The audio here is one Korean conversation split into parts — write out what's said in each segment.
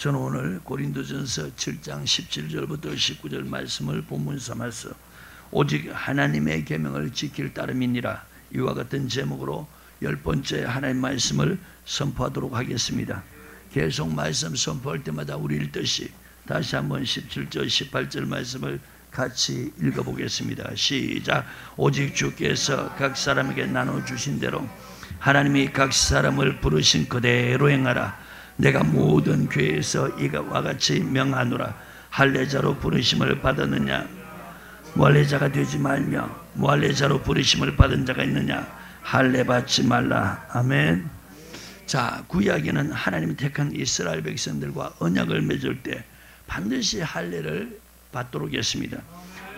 저는 오늘 고린도전서 7장 17절부터 19절 말씀을 본문 삼아서 오직 하나님의 계명을 지킬 따름이니라, 이와 같은 제목으로 10번째 하나님 말씀을 선포하도록 하겠습니다. 계속 말씀 선포할 때마다 우리 읽듯이 다시 한번 17절 18절 말씀을 같이 읽어보겠습니다. 시작. 오직 주께서 각 사람에게 나눠주신 대로 하나님이 각 사람을 부르신 그대로 행하라. 내가 모든 교회에서 이와 같이 명하노라. 할례자로 부르심을 받았느냐? 무할례자가 되지 말며 무할례자로 부르심을 받은 자가 있느냐? 할례 받지 말라. 아멘. 자, 구약에는 하나님이 택한 이스라엘 백성들과 언약을 맺을 때 반드시 할례를 받도록 했습니다.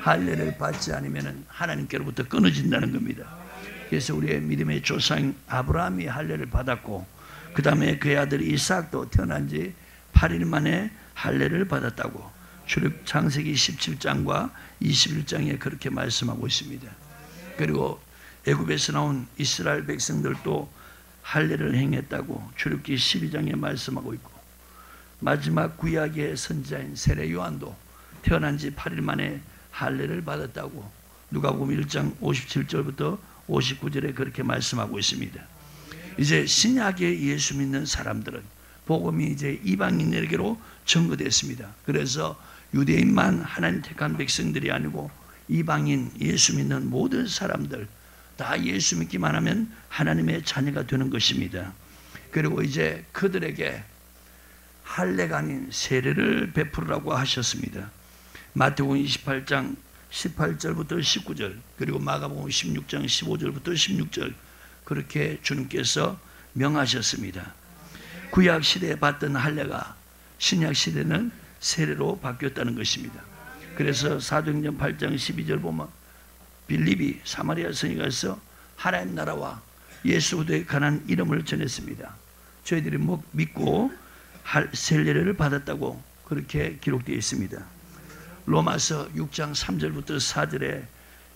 할례를 받지 않으면 하나님께로부터 끊어진다는 겁니다. 그래서 우리의 믿음의 조상 아브라함이 할례를 받았고, 그 다음에 그의 아들 이삭도 태어난 지 8일 만에 할례를 받았다고 출애굽 창세기 17장과 21장에 그렇게 말씀하고 있습니다. 그리고 애굽에서 나온 이스라엘 백성들도 할례를 행했다고 출애굽기 12장에 말씀하고 있고, 마지막 구약의 선지자인 세례 요한도 태어난 지 8일 만에 할례를 받았다고 누가복음 1장 57절부터 59절에 그렇게 말씀하고 있습니다. 이제 신약의 예수 믿는 사람들은 복음이 이제 이방인에게로 전거됐습니다. 그래서 유대인만 하나님 택한 백성들이 아니고 이방인 예수 믿는 모든 사람들 다 예수 믿기만 하면 하나님의 자녀가 되는 것입니다. 그리고 이제 그들에게 할례가 아닌 세례를 베풀으라고 하셨습니다. 마태복음 28장 18절부터 19절, 그리고 마가복음 16장 15절부터 16절 그렇게 주님께서 명하셨습니다. 구약 시대에 받던 할례가 신약 시대는 세례로 바뀌었다는 것입니다. 그래서 사도행전 8장 12절 보면 빌립이 사마리아 성에 가서 하나님 나라와 예수 그리스도의 가난 이름을 전했습니다. 저희들이 믿고 세례를 받았다고 그렇게 기록되어 있습니다. 로마서 6장 3절부터 4절에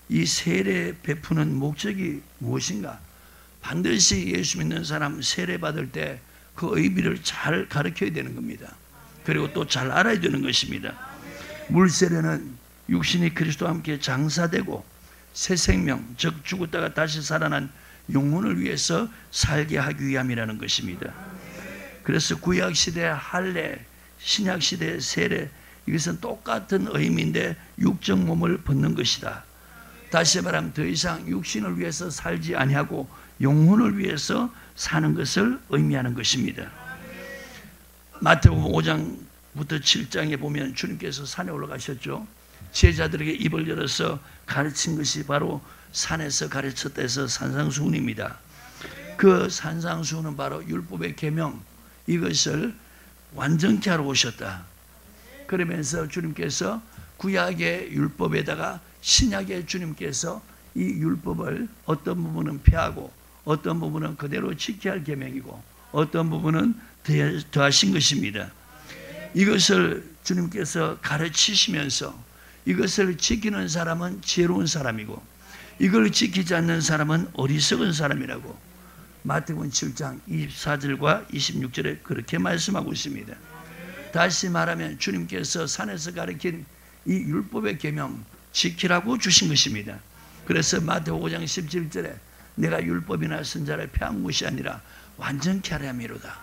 이 세례 베푸는 목적이 무엇인가? 반드시 예수 믿는 사람 세례 받을 때 그 의미를 잘 가르쳐야 되는 겁니다. 그리고 또 잘 알아야 되는 것입니다. 물세례는 육신이 그리스도와 함께 장사되고 새 생명, 즉 죽었다가 다시 살아난 영혼을 위해서 살게 하기 위함이라는 것입니다. 그래서 구약시대의 할례, 신약시대의 세례, 이것은 똑같은 의미인데 육적 몸을 벗는 것이다. 다시 말하면 더 이상 육신을 위해서 살지 아니하고 영혼을 위해서 사는 것을 의미하는 것입니다. 마태복음 5장부터 7장에 보면 주님께서 산에 올라가셨죠. 제자들에게 입을 열어서 가르친 것이 바로 산에서 가르쳤다 해서 산상수훈입니다. 그 산상수훈은 바로 율법의 계명, 이것을 완전케 하러 오셨다. 그러면서 주님께서 구약의 율법에다가 신약의 주님께서 이 율법을 어떤 부분은 폐하고 어떤 부분은 그대로 지켜야 할 계명이고 어떤 부분은 더하신 것입니다. 이것을 주님께서 가르치시면서 이것을 지키는 사람은 지혜로운 사람이고 이걸 지키지 않는 사람은 어리석은 사람이라고 마태복음 7장 24절과 26절에 그렇게 말씀하고 있습니다. 다시 말하면 주님께서 산에서 가르친 이 율법의 계명 지키라고 주신 것입니다. 그래서 마태복음 5장 17절에 내가 율법이나 선자를 폐한 것이 아니라 완전케 하려 함이로다.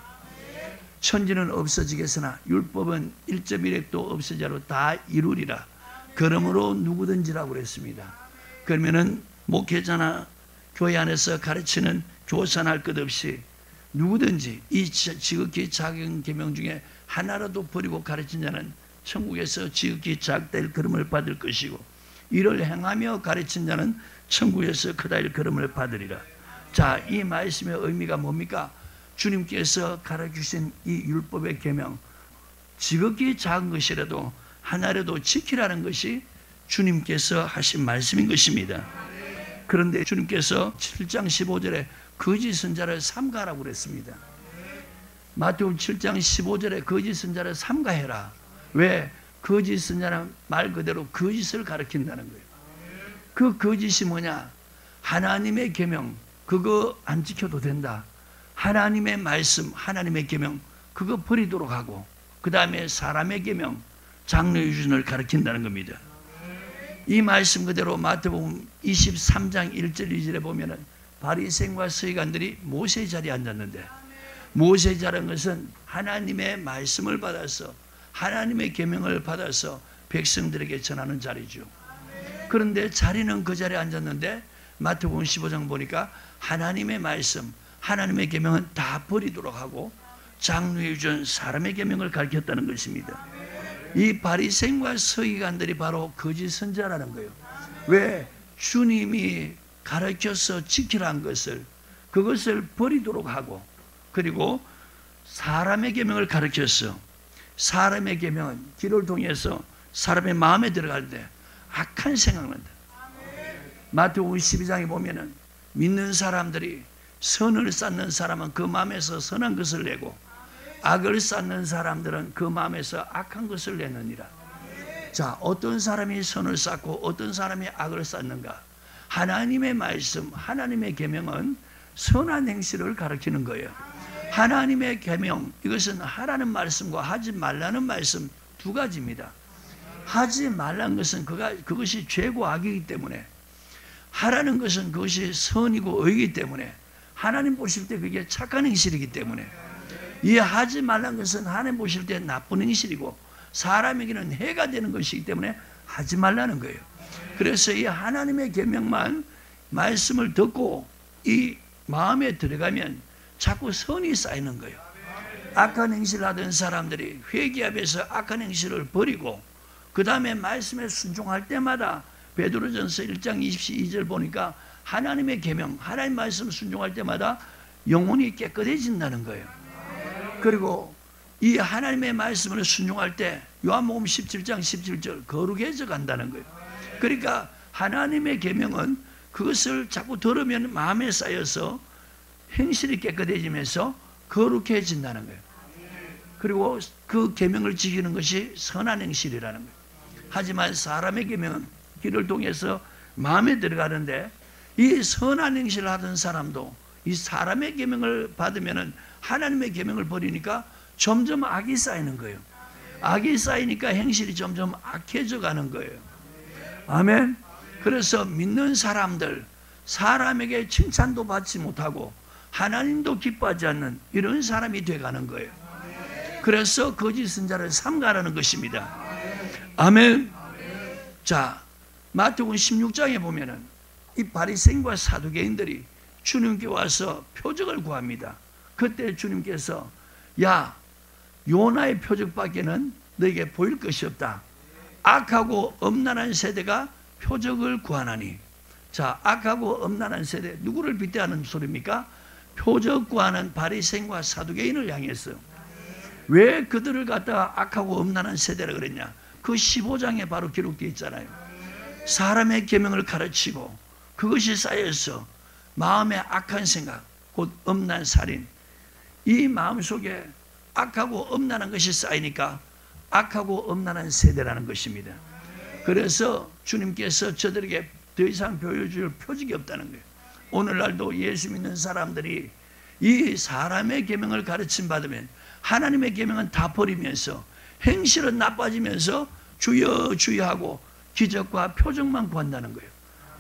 천지는 없어지겠으나 율법은 1.1획도 없어져로 다 이루리라. 그러므로 누구든지라고 그랬습니다. 그러면은 목회자나 교회 안에서 가르치는 교사할 것 없이 누구든지 이 지극히 작은 계명 중에 하나라도 버리고 가르친 자는 천국에서 지극히 작될 걸음을 받을 것이고 이를 행하며 가르친 자는 천국에서 크다일 걸음을 받으리라. 자, 이 말씀의 의미가 뭡니까? 주님께서 가르치신 이 율법의 계명 지극히 작은 것이라도 하나라도 지키라는 것이 주님께서 하신 말씀인 것입니다. 그런데 주님께서 7장 15절에 거짓 선자를 삼가라고 그랬습니다. 마태복음 7장 15절에 거짓 선자를 삼가해라. 왜? 거짓 선자는 말 그대로 거짓을 가르친다는 거예요. 그 거짓이 뭐냐? 하나님의 계명 그거 안 지켜도 된다. 하나님의 말씀, 하나님의 계명 그거 버리도록 하고 그 다음에 사람의 계명, 장로의 유전을 가르친다는 겁니다. 이 말씀 그대로 마태복음 23장 1절 2절에 보면은 바리새인과 서기관들이 모세의 자리에 앉았는데, 모세의 자리는 것은 하나님의 말씀을 받아서 하나님의 계명을 받아서 백성들에게 전하는 자리죠. 그런데 자리는 그 자리에 앉았는데 마태복음 15장 보니까 하나님의 말씀, 하나님의 계명은 다 버리도록 하고 장로의 유전, 사람의 계명을 가르쳤다는 것입니다. 이 바리새인과 서기관들이 바로 거짓 선자라는 거예요. 왜? 주님이 가르쳐서 지키라는 것을, 그것을 버리도록 하고, 그리고 사람의 계명을 가르쳐서, 사람의 계명은 길을 통해서 사람의 마음에 들어갈 때 악한 생각을 한다. 마태복음 12장에 보면은 믿는 사람들이 선을 쌓는 사람은 그 마음에서 선한 것을 내고, 악을 쌓는 사람들은 그 마음에서 악한 것을 내느니라. 자, 어떤 사람이 선을 쌓고 어떤 사람이 악을 쌓는가? 하나님의 말씀, 하나님의 계명은 선한 행실을 가르치는 거예요. 하나님의 계명, 이것은 하라는 말씀과 하지 말라는 말씀 두 가지입니다. 하지 말라는 것은 그것이 죄고 악이기 때문에, 하라는 것은 그것이 선이고 의이기 때문에, 하나님 보실 때 그게 착한 행실이기 때문에, 이 하지 말라는 것은 하나님 보실 때 나쁜 행실이고 사람에게는 해가 되는 것이기 때문에 하지 말라는 거예요. 그래서 이 하나님의 계명만 말씀을 듣고 이 마음에 들어가면 자꾸 선이 쌓이는 거예요. 악한 행실을 하던 사람들이 회개하면서 악한 행실을 버리고 그 다음에 말씀에 순종할 때마다 베드로전서 1장 22절 보니까 하나님의 계명, 하나님 말씀 순종할 때마다 영혼이 깨끗해진다는 거예요. 그리고 이 하나님의 말씀을 순종할 때 요한복음 17장 17절 거룩해져 간다는 거예요. 그러니까 하나님의 계명은 그것을 자꾸 들으면 마음에 쌓여서 행실이 깨끗해지면서 거룩해진다는 거예요. 그리고 그 계명을 지키는 것이 선한 행실이라는 거예요. 하지만 사람의 계명은 길을 통해서 마음에 들어가는데, 이 선한 행실을 하던 사람도 이 사람의 계명을 받으면은 하나님의 계명을 버리니까 점점 악이 쌓이는 거예요. 악이 쌓이니까 행실이 점점 악해져 가는 거예요. 아멘. 그래서 믿는 사람들, 사람에게 칭찬도 받지 못하고 하나님도 기뻐하지 않는 이런 사람이 돼가는 거예요. 그래서 거짓 선자를 삼가라는 것입니다. 아멘. 자, 마태복음 16장에 보면은 이 바리새인과 사두개인들이 주님께 와서 표적을 구합니다. 그때 주님께서 야, 요나의 표적밖에는 너에게 보일 것이 없다. 악하고 엄난한 세대가 표적을 구하나니. 자, 악하고 엄난한 세대, 누구를 빗대하는 소리입니까? 표적 구하는 바리새인과 사두개인을 향해서. 왜 그들을 갖다가 악하고 엄난한 세대라 그랬냐? 그 15장에 바로 기록되어 있잖아요. 사람의 계명을 가르치고 그것이 쌓여서 마음에 악한 생각, 곧 엄난 살인, 이 마음속에 악하고 엄난한 것이 쌓이니까 악하고 엄난한 세대라는 것입니다. 그래서 주님께서 저들에게 더 이상 보여줄 표적이 없다는 거예요. 오늘날도 예수 믿는 사람들이 이 사람의 계명을 가르침 받으면 하나님의 계명은 다 버리면서 행실은 나빠지면서 주여 주여 하고 기적과 표적만 구한다는 거예요.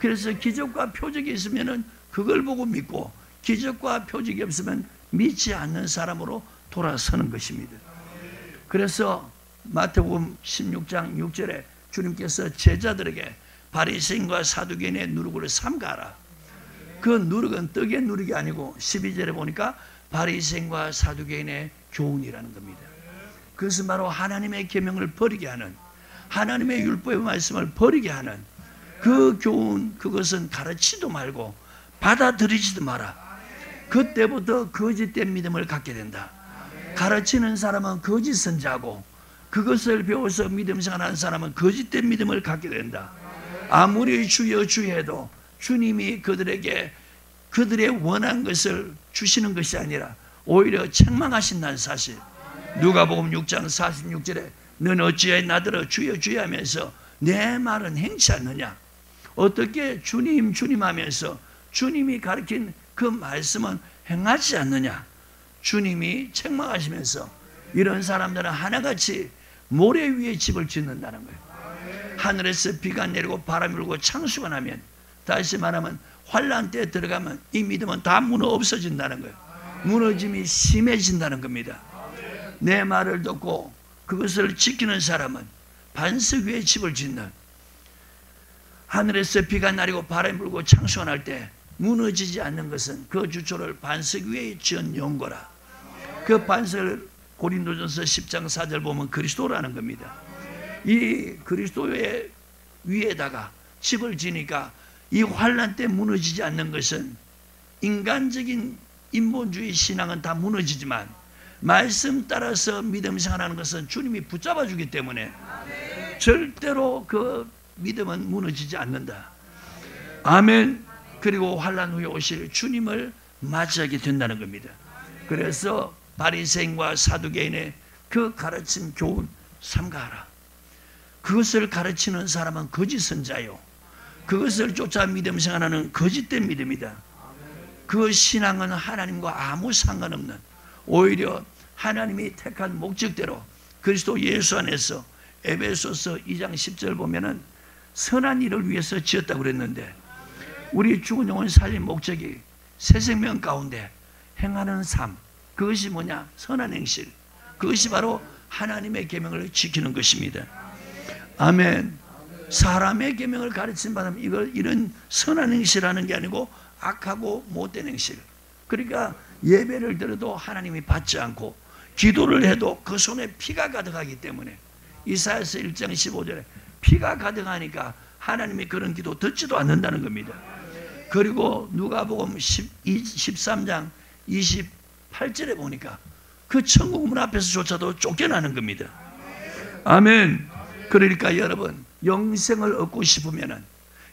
그래서 기적과 표적이 있으면 그걸 보고 믿고, 기적과 표적이 없으면 믿지 않는 사람으로 돌아서는 것입니다. 그래서 마태복음 16장 6절에 주님께서 제자들에게 바리새인과 사두개인의 누룩을 삼가라. 그 누룩은 떡의 누룩이 아니고 12절에 보니까 바리새인과 사두개인의 교훈이라는 겁니다. 그것은 바로 하나님의 계명을 버리게 하는, 하나님의 율법의 말씀을 버리게 하는 그 교훈, 그것은 가르치지도 말고 받아들이지도 마라. 그때부터 거짓된 믿음을 갖게 된다. 가르치는 사람은 거짓 선자고 그것을 배워서 믿음 생활하는 사람은 거짓된 믿음을 갖게 된다. 아무리 주여 주여 해도 주님이 그들에게 그들의 원한 것을 주시는 것이 아니라 오히려 책망하신다는 사실. 누가복음 6장 46절에 너는 어찌하여 나더러 주여 주여 하면서 내 말은 행치 않느냐. 어떻게 주님 주님 하면서 주님이 가르친 그 말씀은 행하지 않느냐. 주님이 책망하시면서 이런 사람들은 하나같이 모래 위에 집을 짓는다는 거예요. 하늘에서 비가 내리고 바람이 불고 창수가 나면, 다시 말하면 환난 때에 들어가면 이 믿음은 다 무너 없어진다는 거예요. 무너짐이 심해진다는 겁니다. 내 말을 듣고 그것을 지키는 사람은 반석 위에 집을 짓는, 하늘에서 비가 내리고 바람이 불고 창수가 날 때 무너지지 않는 것은 그 주초를 반석 위에 지은 연고라. 그 반석을 고린도전서 10장 4절 보면 그리스도라는 겁니다. 이 그리스도의 위에다가 집을 지니까 이 환난 때 무너지지 않는 것은, 인간적인 인본주의 신앙은 다 무너지지만 말씀 따라서 믿음 생활하는 것은 주님이 붙잡아 주기 때문에 절대로 그 믿음은 무너지지 않는다. 아멘. 그리고 환난 후에 오실 주님을 맞이하게 된다는 겁니다. 그래서 바리새인과 사두개인의 그 가르침 교훈 삼가하라. 그것을 가르치는 사람은 거짓 선자요, 그것을 쫓아 믿음 생활하는 거짓된 믿음이다. 그 신앙은 하나님과 아무 상관없는, 오히려 하나님이 택한 목적대로 그리스도 예수 안에서, 에베소서 2장 10절 보면은 선한 일을 위해서 지었다고 그랬는데, 우리 죽은 영혼 살린 목적이 새 생명 가운데 행하는 삶, 그것이 뭐냐? 선한 행실. 그것이 바로 하나님의 계명을 지키는 것입니다. 아멘. 사람의 계명을 가르친 바람 이런 선한 행실하는 게 아니고 악하고 못된 행실. 그러니까 예배를 드려도 하나님이 받지 않고, 기도를 해도 그 손에 피가 가득하기 때문에, 이사야서 1장 15절에 피가 가득하니까 하나님이 그런 기도 듣지도 않는다는 겁니다. 그리고 누가복음 13장 28절에 보니까 그 천국 문 앞에서조차도 쫓겨나는 겁니다. 아멘. 그러니까 여러분, 영생을 얻고 싶으면은,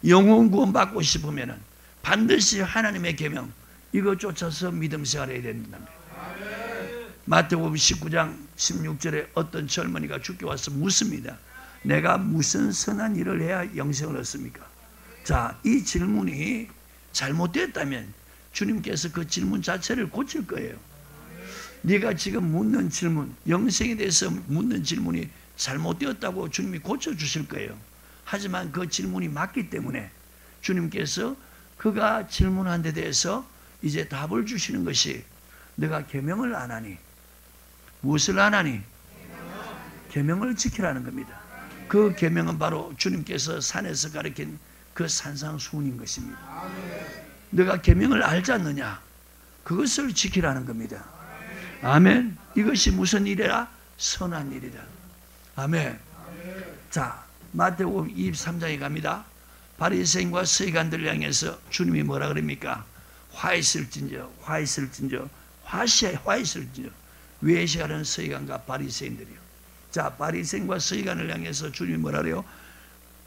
영혼 구원 받고 싶으면은 반드시 하나님의 계명 이거 쫓아서 믿음 생활해야 된다는 거예요. 마태복음 19장 16절에 어떤 젊은이가 주께 와서 묻습니다. 내가 무슨 선한 일을 해야 영생을 얻습니까? 자, 이 질문이 잘못됐다면 주님께서 그 질문 자체를 고칠 거예요. 네가 지금 묻는 질문, 영생에 대해서 묻는 질문이 잘못되었다고 주님이 고쳐주실 거예요. 하지만 그 질문이 맞기 때문에 주님께서 그가 질문한 데 대해서 이제 답을 주시는 것이, 내가 계명을 안 하니, 무엇을 안 하니? 계명을 지키라는 겁니다. 그 계명은 바로 주님께서 산에서 가르친 그 산상수훈인 것입니다. 내가 계명을 알지 않느냐? 그것을 지키라는 겁니다. 아멘. 이것이 무슨 일이라? 선한 일이다. 아멘. 자, 마태복음 23장에 갑니다. 바리새인과 서기관들을 향해서 주님이 뭐라 그럽니까? 화 있을진저 외식하는 서기관과 바리새인들이요. 자, 바리새인과 서기관을 향해서 주님이 뭐라 그래요?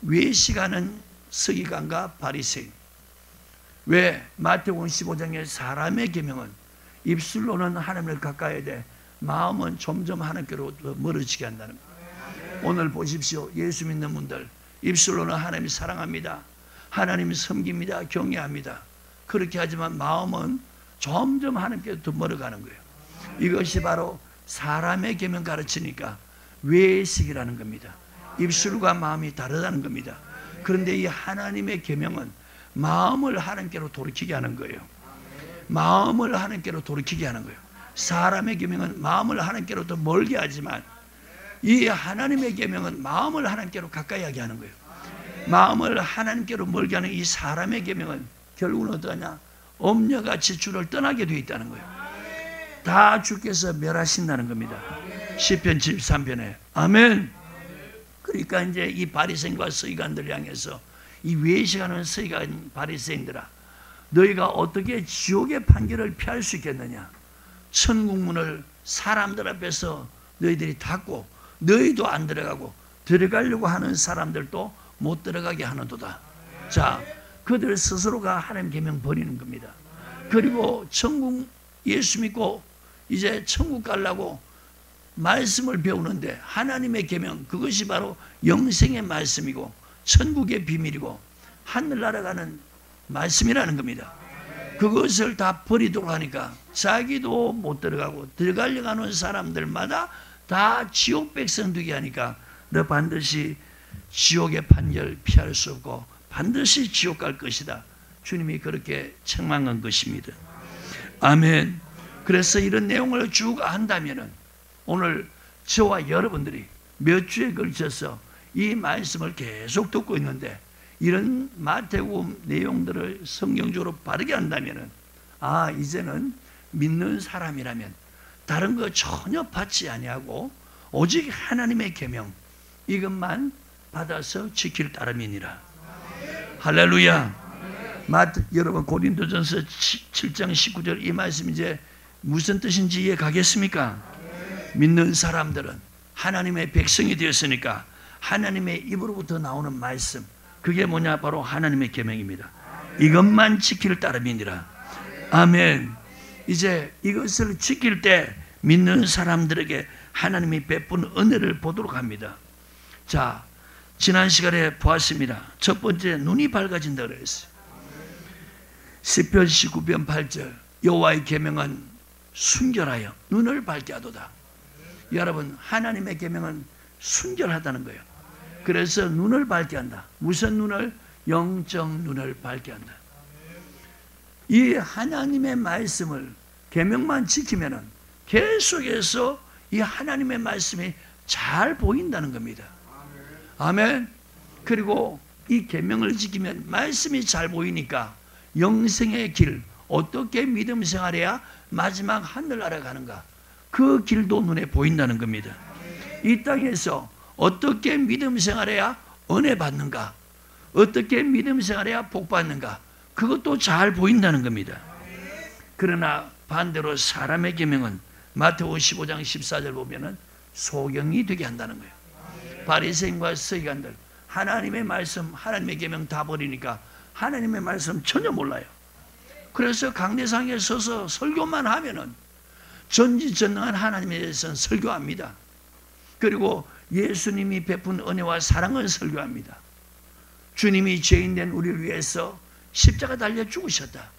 외식하는 서기관과 바리새인. 왜? 마태복음 15장의 사람의 계명은 입술로는 하나님을 가까이 돼 마음은 점점 하나님께로 멀어지게 한다는 거예요. 오늘 보십시오. 예수 믿는 분들 입술로는 하나님 사랑합니다, 하나님 섬깁니다, 경외합니다. 그렇게 하지만 마음은 점점 하나님께로 더 멀어가는 거예요. 이것이 바로 사람의 계명 가르치니까 외식이라는 겁니다. 입술과 마음이 다르다는 겁니다. 그런데 이 하나님의 계명은 마음을 하나님께로 돌이키게 하는 거예요. 마음을 하나님께로 돌이키게 하는 거예요. 사람의 계명은 마음을 하나님께로 더 멀게 하지만, 이 하나님의 계명은 마음을 하나님께로 가까이 하게 하는 거예요. 마음을 하나님께로 멀게 하는 이 사람의 계명은 결국은 어떠하냐? 엄녀같이 주를 떠나게 되어 있다는 거예요. 다 주께서 멸하신다는 겁니다. 시편 73편에. 아멘. 그러니까 이제 이 바리새인과 서기관들 향해서, 이 외식하는 서기관 바리새인들아, 너희가 어떻게 지옥의 판결을 피할 수 있겠느냐? 천국문을 사람들 앞에서 너희들이 닫고 너희도 안 들어가고 들어가려고 하는 사람들도 못 들어가게 하는도다. 자, 그들 스스로가 하나님 계명 버리는 겁니다. 그리고 천국 예수 믿고 이제 천국 가려고 말씀을 배우는데, 하나님의 계명, 그것이 바로 영생의 말씀이고 천국의 비밀이고 하늘나라 가는 말씀이라는 겁니다. 그것을 다 버리도록 하니까 자기도 못 들어가고 들어가려고 하는 사람들마다 다 지옥 백성 되게 하니까 너 반드시 지옥의 판결 피할 수 없고 반드시 지옥 갈 것이다. 주님이 그렇게 책망한 것입니다. 아멘. 그래서 이런 내용을 쭉 한다면은 오늘 저와 여러분들이 몇 주에 걸쳐서 이 말씀을 계속 듣고 있는데 이런 마태복음 내용들을 성경적으로 바르게 한다면은 이제는 믿는 사람이라면 다른 거 전혀 받지 아니하고 오직 하나님의 계명 이것만 받아서 지킬 따름이니라. 할렐루야. 여러분 고린도전서 7장 19절 이 말씀 이제 무슨 뜻인지 이해 가겠습니까? 믿는 사람들은 하나님의 백성이 되었으니까 하나님의 입으로부터 나오는 말씀 그게 뭐냐? 바로 하나님의 계명입니다. 이것만 지킬 따름이니라. 아멘. 이제 이것을 지킬 때 믿는 사람들에게 하나님이 베푼 은혜를 보도록 합니다. 자, 지난 시간에 보았습니다. 첫 번째 눈이 밝아진다 그랬어요. 시편 19편 8절 여호와의 계명은 순결하여 눈을 밝게 하도다. 여러분 하나님의 계명은 순결하다는 거예요. 그래서 눈을 밝게 한다. 무슨 눈을? 영적 눈을 밝게 한다. 이 하나님의 말씀을 계명만 지키면은 계속해서 이 하나님의 말씀이 잘 보인다는 겁니다. 아멘. 그리고 이 계명을 지키면 말씀이 잘 보이니까 영생의 길 어떻게 믿음 생활해야 마지막 하늘나라 가는가 그 길도 눈에 보인다는 겁니다. 이 땅에서 어떻게 믿음 생활해야 은혜 받는가 어떻게 믿음 생활해야 복 받는가 그것도 잘 보인다는 겁니다. 그러나 반대로 사람의 계명은 마태복음 15장 14절 보면은 소경이 되게 한다는 거예요. 바리새인과 서기관들 하나님의 말씀 하나님의 계명 다 버리니까 하나님의 말씀 전혀 몰라요. 그래서 강대상에 서서 설교만 하면은 전지전능한 하나님에 대해서는 설교합니다. 그리고 예수님이 베푼 은혜와 사랑을 설교합니다. 주님이 죄인된 우리를 위해서 십자가 달려 죽으셨다.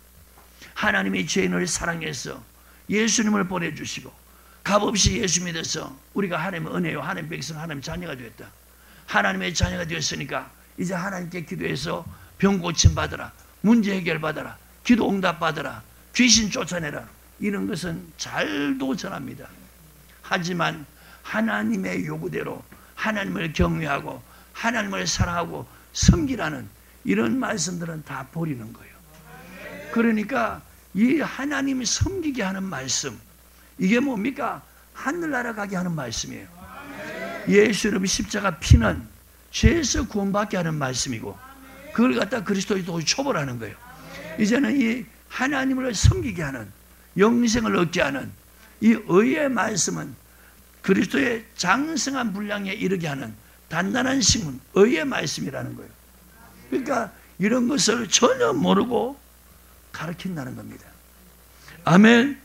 하나님이 죄인을 사랑해서 예수님을 보내주시고 값없이 예수 믿어서 우리가 하나님의 은혜요 하나님의 백성 하나님의 자녀가 되었다. 하나님의 자녀가 되었으니까 이제 하나님께 기도해서 병 고침 받으라 문제 해결 받아라 기도 응답 받아라 귀신 쫓아내라 이런 것은 잘도 전합니다. 하지만 하나님의 요구대로 하나님을 경외하고 하나님을 사랑하고 섬기라는 이런 말씀들은 다 버리는 거예요. 그러니까 이 하나님이 섬기게 하는 말씀 이게 뭡니까? 하늘나라 가게 하는 말씀이에요. 예수 이름 십자가 피는 죄에서 구원받게 하는 말씀이고 그걸 갖다 그리스도의 도를 초벌하는 거예요. 이제는 이 하나님을 섬기게 하는 영생을 얻게 하는 이 의의 말씀은 그리스도의 장성한 분량에 이르게 하는 단단한 식문 의의 말씀이라는 거예요. 그러니까 이런 것을 전혀 모르고 가르친다는 겁니다. 아멘.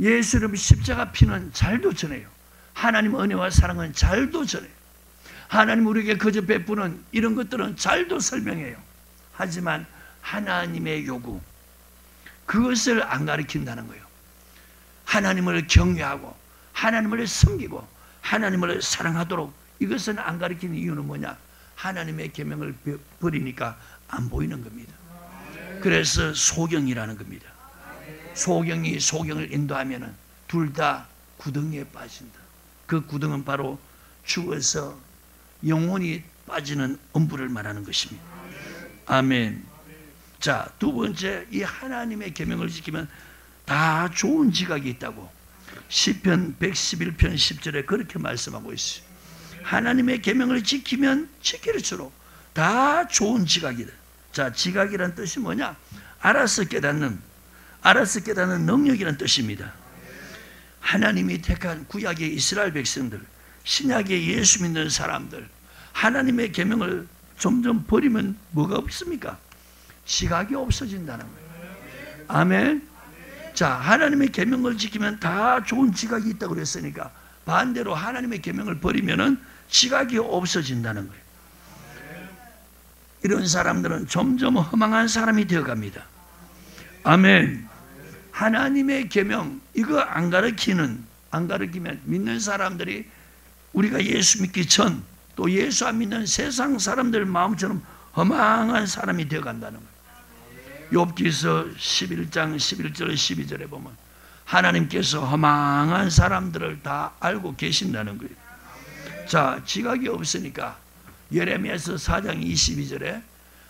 예수 이름 십자가 피는 잘도 전해요. 하나님 은혜와 사랑은 잘도 전해요. 하나님 우리에게 거저 베푸는 이런 것들은 잘도 설명해요. 하지만 하나님의 요구 그것을 안 가르친다는 거예요. 하나님을 경외하고 하나님을 섬기고 하나님을 사랑하도록 이것은 안 가르치는 이유는 뭐냐? 하나님의 계명을 버리니까 안 보이는 겁니다. 그래서 소경이라는 겁니다. 소경이 소경을 인도하면은 둘 다 구덩이에 빠진다. 그 구덩은 바로 죽어서 영혼이 빠지는 음부를 말하는 것입니다. 아멘. 자, 두 번째 이 하나님의 계명을 지키면 다 좋은 지각이 있다고 시편 111편 10절에 그렇게 말씀하고 있어요. 하나님의 계명을 지키면 지킬수록 다 좋은 지각이다. 자, 지각이란 뜻이 뭐냐? 알아서 깨닫는 능력이란 뜻입니다. 하나님이 택한 구약의 이스라엘 백성들, 신약의 예수 믿는 사람들, 하나님의 계명을 점점 버리면 뭐가 없습니까? 지각이 없어진다는 거예요. 아멘. 자, 하나님의 계명을 지키면 다 좋은 지각이 있다고 그랬으니까 반대로 하나님의 계명을 버리면은 지각이 없어진다는 거예요. 이런 사람들은 점점 허망한 사람이 되어갑니다. 아멘. 하나님의 계명 이거 안 가르치는 안 가르치면 믿는 사람들이 우리가 예수 믿기 전 또 예수 안 믿는 세상 사람들 마음처럼 허망한 사람이 되어간다는 거예요. 욥기서 11장 11절 12절에 보면 하나님께서 허망한 사람들을 다 알고 계신다는 거예요. 자, 지각이 없으니까 예레미야서 4장 22절에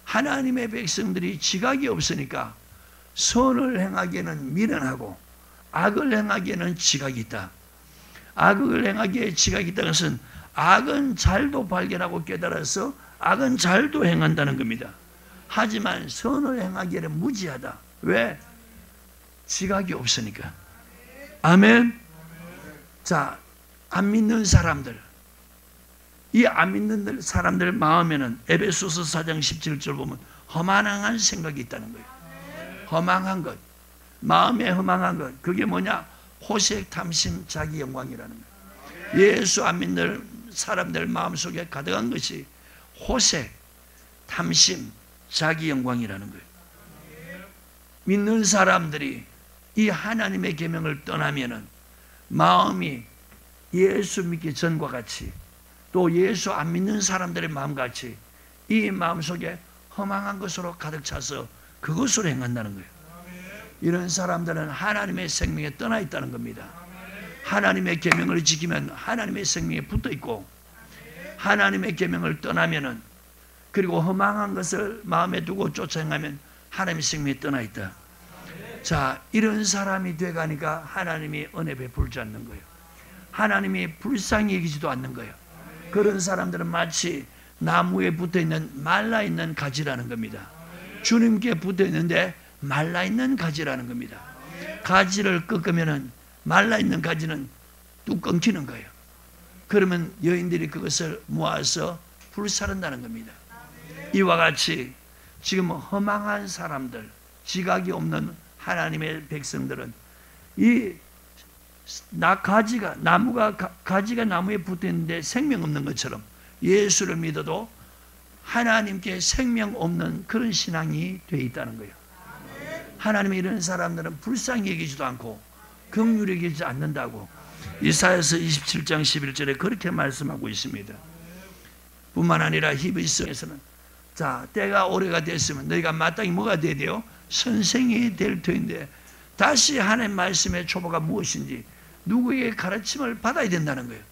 하나님의 백성들이 지각이 없으니까 선을 행하기에는 미련하고 악을 행하기에는 지각이 있다. 악을 행하기에 지각이 있다는 것은 악은 잘도 발견하고 깨달아서 악은 잘도 행한다는 겁니다. 하지만 선을 행하기에는 무지하다. 왜? 지각이 없으니까. 아멘. 자, 안 믿는 사람들, 이 안 믿는 사람들 마음에는 에베소서 4장 17절 보면 허망한 생각이 있다는 거예요. 허망한 것, 마음에 허망한 것, 그게 뭐냐? 호색, 탐심, 자기 영광이라는 거예요. 예수 안 믿는 사람들 마음속에 가득한 것이 호색, 탐심, 자기 영광이라는 거예요. 믿는 사람들이 이 하나님의 계명을 떠나면은 마음이 예수 믿기 전과 같이 또 예수 안 믿는 사람들의 마음같이 이 마음속에 허망한 것으로 가득 차서 그것으로 행한다는 거예요. 이런 사람들은 하나님의 생명에 떠나 있다는 겁니다. 하나님의 계명을 지키면 하나님의 생명에 붙어 있고 하나님의 계명을 떠나면은 그리고 허망한 것을 마음에 두고 쫓아 행하면 하나님의 생명에 떠나 있다. 자, 이런 사람이 돼가니까 하나님이 은혜 베풀지 않는 거예요. 하나님이 불쌍히 여기지도 않는 거예요. 그런 사람들은 마치 나무에 붙어있는 말라있는 가지라는 겁니다. 주님께 붙어있는데 말라있는 가지라는 겁니다. 가지를 꺾으면 말라있는 가지는 뚝 끊기는 거예요. 그러면 여인들이 그것을 모아서 불사른다는 겁니다. 이와 같이 지금 허망한 사람들, 지각이 없는 하나님의 백성들은 가지가 나무에 붙어 있는데 생명 없는 것처럼 예수를 믿어도 하나님께 생명 없는 그런 신앙이 되어 있다는 거예요. 하나님이 이런 사람들은 불쌍히 여기지도 않고 긍휼히 여기지 않는다고 이사야서 27장 11절에 그렇게 말씀하고 있습니다. 뿐만 아니라 히브리서에서는 자, 때가 오래가 됐으면 너희가 마땅히 뭐가 돼야 돼요? 선생이 될 터인데 다시 하나님 말씀의 초보가 무엇인지 누구에게 가르침을 받아야 된다는 거예요.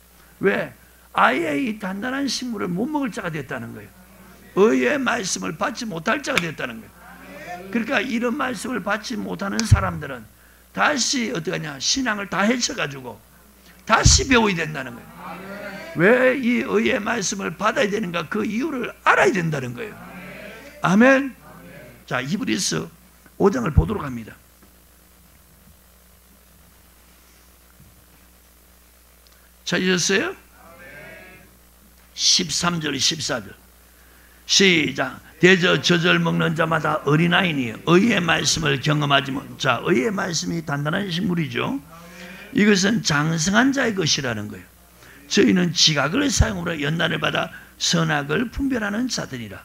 왜? 아예 이 단단한 식물을 못 먹을 자가 됐다는 거예요. 의의 말씀을 받지 못할 자가 됐다는 거예요. 그러니까 이런 말씀을 받지 못하는 사람들은 다시 어떻게 하냐? 신앙을 다 헤쳐가지고 다시 배워야 된다는 거예요. 왜 이 의의 말씀을 받아야 되는가? 그 이유를 알아야 된다는 거예요. 아멘. 자, 히브리서 5장을 보도록 합니다. 찾으셨어요? 13절 14절 시작. 대저 저절 먹는 자마다 어린아이니 의의 말씀을 경험하지 못. 자, 의의 말씀이 단단한 식물이죠. 이것은 장성한 자의 것이라는 거예요. 저희는 지각을 사용으로 연단을 받아 선악을 분별하는 자들이라.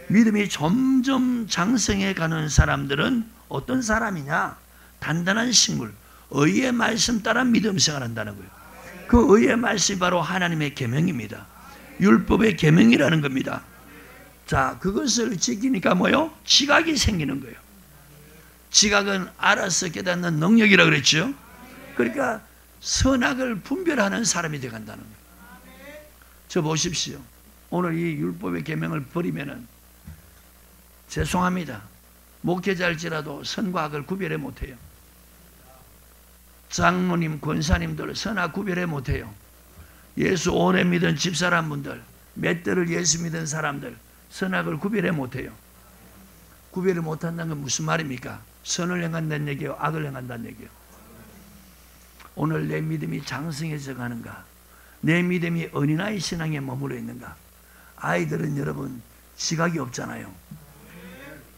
믿음이 점점 장성해 가는 사람들은 어떤 사람이냐? 단단한 식물, 의의 말씀 따라 믿음 생활한다는 거예요. 그 의의 말씀이 바로 하나님의 계명입니다. 율법의 계명이라는 겁니다. 자, 그것을 지키니까 뭐요? 지각이 생기는 거예요. 지각은 알아서 깨닫는 능력이라 그랬죠. 그러니까 선악을 분별하는 사람이 되어간다는 거예요. 저 보십시오. 오늘 이 율법의 계명을 버리면은 죄송합니다. 목회자일지라도 선과 악을 구별해 못해요. 장로님, 권사님들 선악 구별해 못해요. 예수 오래 믿은 집사람분들, 몇 대를 예수 믿은 사람들 선악을 구별해 못해요. 구별을 못한다는 건 무슨 말입니까? 선을 행한다는 얘기예요? 악을 행한다는 얘기예요? 오늘 내 믿음이 장성해져 가는가? 내 믿음이 어린아이 신앙에 머물러 있는가? 아이들은 여러분 지각이 없잖아요.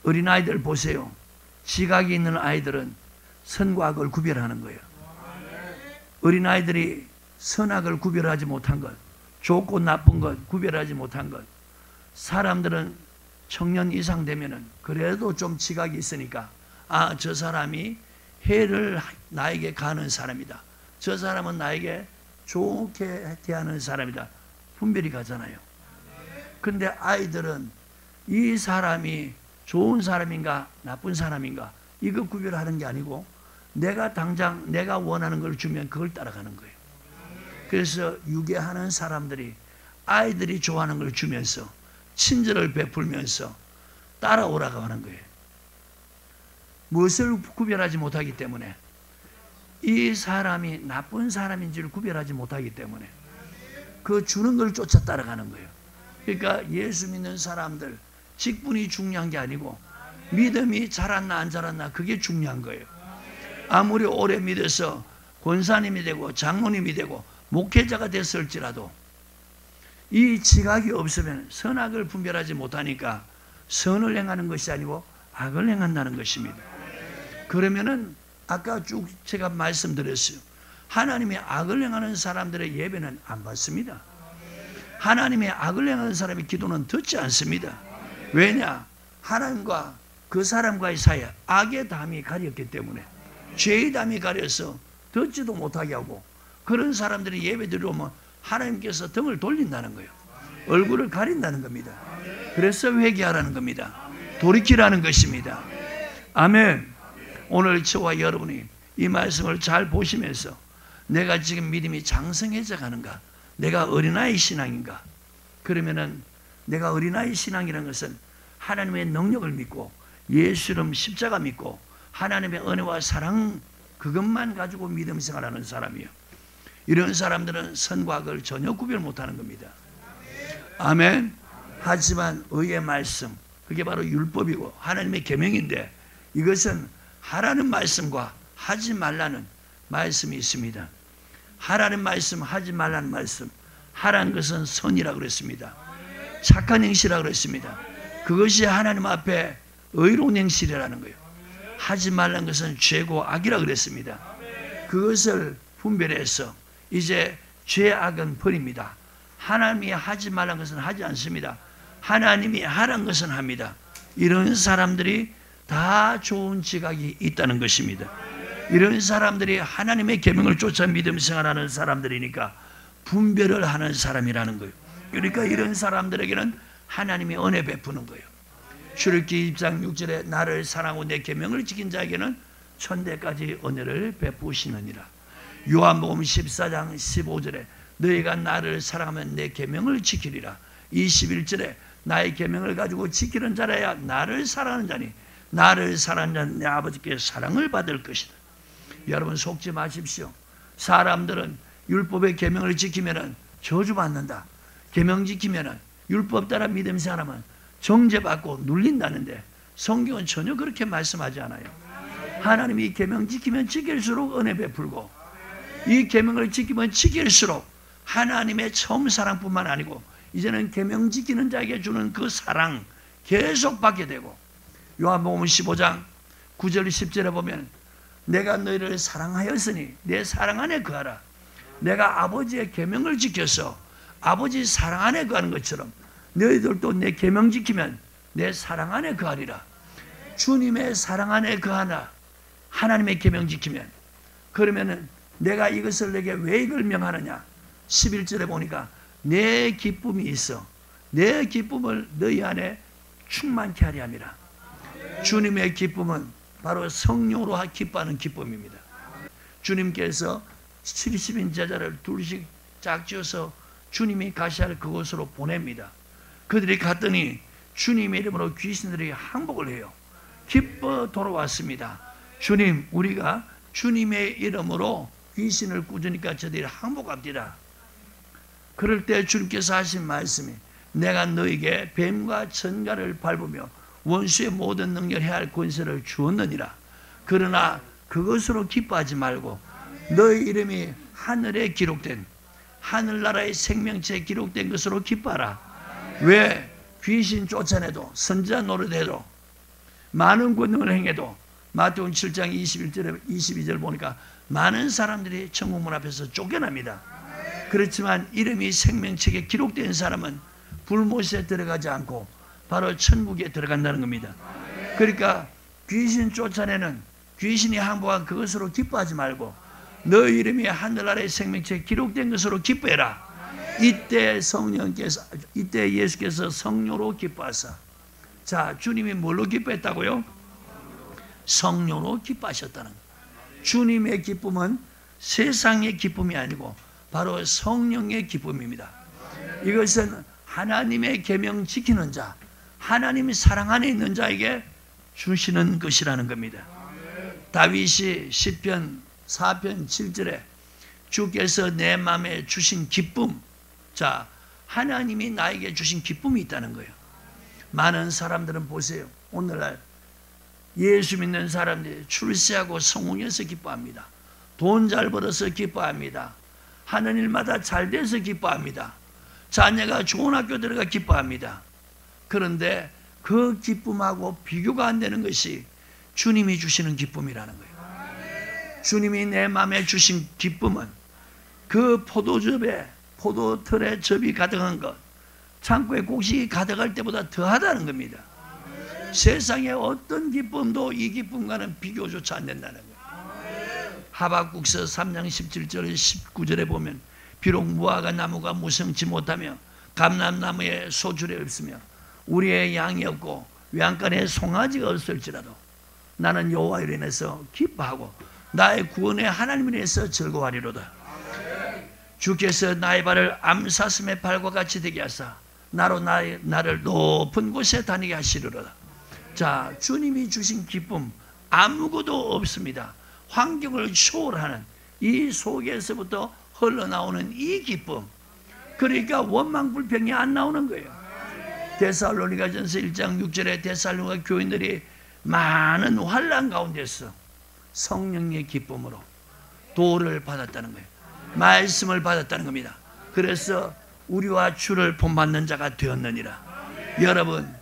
어린아이들 보세요. 지각이 있는 아이들은 선과 악을 구별하는 거예요. 어린아이들이 선악을 구별하지 못한 것, 좋고 나쁜 것 구별하지 못한 것, 사람들은 청년 이상 되면은 그래도 좀 지각이 있으니까 아, 저 사람이 해를 나에게 가는 사람이다. 저 사람은 나에게 좋게 대하는 사람이다. 분별이 가잖아요. 근데 아이들은 이 사람이 좋은 사람인가 나쁜 사람인가 이거 구별하는 게 아니고 내가 당장 내가 원하는 걸 주면 그걸 따라가는 거예요. 그래서 유괴하는 사람들이 아이들이 좋아하는 걸 주면서 친절을 베풀면서 따라오라고 하는 거예요. 무엇을 구별하지 못하기 때문에, 이 사람이 나쁜 사람인지를 구별하지 못하기 때문에 그 주는 걸 쫓아 따라가는 거예요. 그러니까 예수 믿는 사람들 직분이 중요한 게 아니고 믿음이 자랐나 안 자랐나 그게 중요한 거예요. 아무리 오래 믿어서 권사님이 되고 장로님이 되고 목회자가 됐을지라도 이 지각이 없으면 선악을 분별하지 못하니까 선을 행하는 것이 아니고 악을 행한다는 것입니다. 그러면은 아까 쭉 제가 말씀드렸어요. 하나님의 악을 행하는 사람들의 예배는 안 받습니다. 하나님의 악을 행하는 사람의 기도는 듣지 않습니다. 왜냐? 하나님과 그 사람과의 사이에 악의 담이 가렸기 때문에, 죄의 담이 가려서 듣지도 못하게 하고, 그런 사람들이 예배 드리면 하나님께서 등을 돌린다는 거예요. 얼굴을 가린다는 겁니다. 그래서 회개하라는 겁니다. 돌이키라는 것입니다. 아멘. 오늘 저와 여러분이 이 말씀을 잘 보시면서 내가 지금 믿음이 장성해져 가는가? 내가 어린아이 신앙인가? 그러면은 내가 어린아이 신앙이라는 것은 하나님의 능력을 믿고 예수름 십자가 믿고 하나님의 은혜와 사랑 그것만 가지고 믿음 생활하는 사람이에요. 이런 사람들은 선과 악을 전혀 구별 못하는 겁니다. 아멘. 하지만 의의 말씀, 그게 바로 율법이고 하나님의 계명인데, 이것은 하라는 말씀과 하지 말라는 말씀이 있습니다. 하라는 말씀, 하지 말라는 말씀. 하라는 것은 선이라고 그랬습니다. 착한 행실이라고 그랬습니다. 그것이 하나님 앞에 의로운 행실이라는 거예요. 하지 말라는 것은 죄고 악이라고 그랬습니다. 그것을 분별해서 이제 죄 악은 버립니다. 하나님이 하지 말라는 것은 하지 않습니다. 하나님이 하라는 것은 합니다. 이런 사람들이 다 좋은 지각이 있다는 것입니다. 이런 사람들이 하나님의 계명을 쫓아 믿음 생활하는 사람들이니까 분별을 하는 사람이라는 거예요. 그러니까 이런 사람들에게는 하나님이 은혜 베푸는 거예요. 출애굽기 20장 6절에 나를 사랑하고 내 계명을 지킨 자에게는 천대까지 은혜를 베푸시느니라. 요한복음 14장 15절에 너희가 나를 사랑하면 내 계명을 지키리라. 21절에 나의 계명을 가지고 지키는 자라야 나를 사랑하는 자니 나를 사랑하는 자는 내 아버지께 사랑을 받을 것이다. 여러분 속지 마십시오. 사람들은 율법의 계명을 지키면 저주받는다. 계명 지키면 율법 따라 믿음 생활하면 정죄받고 눌린다는데 성경은 전혀 그렇게 말씀하지 않아요. 하나님이 이 계명 지키면 지킬수록 은혜 베풀고, 이 계명을 지키면 지킬수록 하나님의 처음 사랑뿐만 아니고 이제는 계명 지키는 자에게 주는 그 사랑 계속 받게 되고, 요한복음 15장 9절 10절에 보면 내가 너희를 사랑하였으니 내 사랑 안에 거하라. 내가 아버지의 계명을 지켜서 아버지 사랑 안에 거하는 것처럼 너희들도 내 계명 지키면 내 사랑 안에 거하리라. 주님의 사랑 안에 거하나 하나님의 계명 지키면, 그러면은 내가 이것을 내게 왜 이걸 명하느냐? 11절에 보니까 내 기쁨이 있어 내 기쁨을 너희 안에 충만케 하리 함이라. 주님의 기쁨은 바로 성령으로 기뻐하는 기쁨입니다. 주님께서 70인 제자를 둘씩 짝지어서 주님이 가셔야 할 그곳으로 보냅니다. 그들이 갔더니 주님의 이름으로 귀신들이 항복을 해요. 기뻐 돌아왔습니다. 주님, 우리가 주님의 이름으로 귀신을 꾸짖으니까 저들이 항복합니다. 그럴 때 주님께서 하신 말씀이 내가 너에게 뱀과 전갈을 밟으며 원수의 모든 능력을 해야 할 권세를 주었느니라. 그러나 그것으로 기뻐하지 말고 너의 이름이 하늘에 기록된 하늘나라의 생명체에 기록된 것으로 기뻐하라. 왜? 귀신 쫓아내도 선지자 노릇해도 많은 권능을 행해도 마태복음 7장 21절에 22절 보니까 많은 사람들이 천국문 앞에서 쫓겨납니다. 그렇지만 이름이 생명책에 기록된 사람은 불못에 들어가지 않고 바로 천국에 들어간다는 겁니다. 그러니까 귀신 쫓아내는 귀신이 항복한 그것으로 기뻐하지 말고 너 이름이 하늘 아래 생명책에 기록된 것으로 기뻐해라. 이때 예수께서 성령으로 기뻐하사. 자, 주님이 뭘로 기뻐했다고요? 성령으로 기뻐하셨다는 거예요. 주님의 기쁨은 세상의 기쁨이 아니고 바로 성령의 기쁨입니다. 이것은 하나님의 계명 지키는 자, 하나님의 사랑 안에 있는 자에게 주시는 것이라는 겁니다. 다윗이 시편 4편 7절에 주께서 내 마음에 주신 기쁨, 자, 하나님이 나에게 주신 기쁨이 있다는 거예요. 많은 사람들은 보세요. 오늘날 예수 믿는 사람들이 출세하고 성공해서 기뻐합니다. 돈 잘 벌어서 기뻐합니다. 하는 일마다 잘 돼서 기뻐합니다. 자녀가 좋은 학교 들어가 기뻐합니다. 그런데 그 기쁨하고 비교가 안 되는 것이 주님이 주시는 기쁨이라는 거예요. 주님이 내 마음에 주신 기쁨은 그 포도틀에 즙이 가득한 것, 창고에 곡식이 가득할 때보다 더하다는 겁니다. 세상의 어떤 기쁨도 이 기쁨과는 비교조차 안 된다는 거예요. 하박국서 3장 17절 19절에 보면 비록 무화과 나무가 무성치 못하며 감람나무에 소출이 없으며 우리의 양이 없고 외양간에 송아지가 없을지라도 나는 여호와로 인해서 기뻐하고 나의 구원의 하나님을 인해서 즐거워하리로다. 주께서 나의 발을 암사슴의 발과 같이 되게 하사 나를 높은 곳에 다니게 하시리로다. 자, 주님이 주신 기쁨 아무것도 없습니다. 환경을 초월하는 이 속에서부터 흘러나오는 이 기쁨, 그러니까 원망불평이 안 나오는 거예요. 데살로니가전서 1장 6절에 데살로니가 교인들이 많은 환난 가운데서 성령의 기쁨으로 도를 받았다는 거예요. 말씀을 받았다는 겁니다. 그래서 우리와 주를 본받는 자가 되었느니라. 여러분,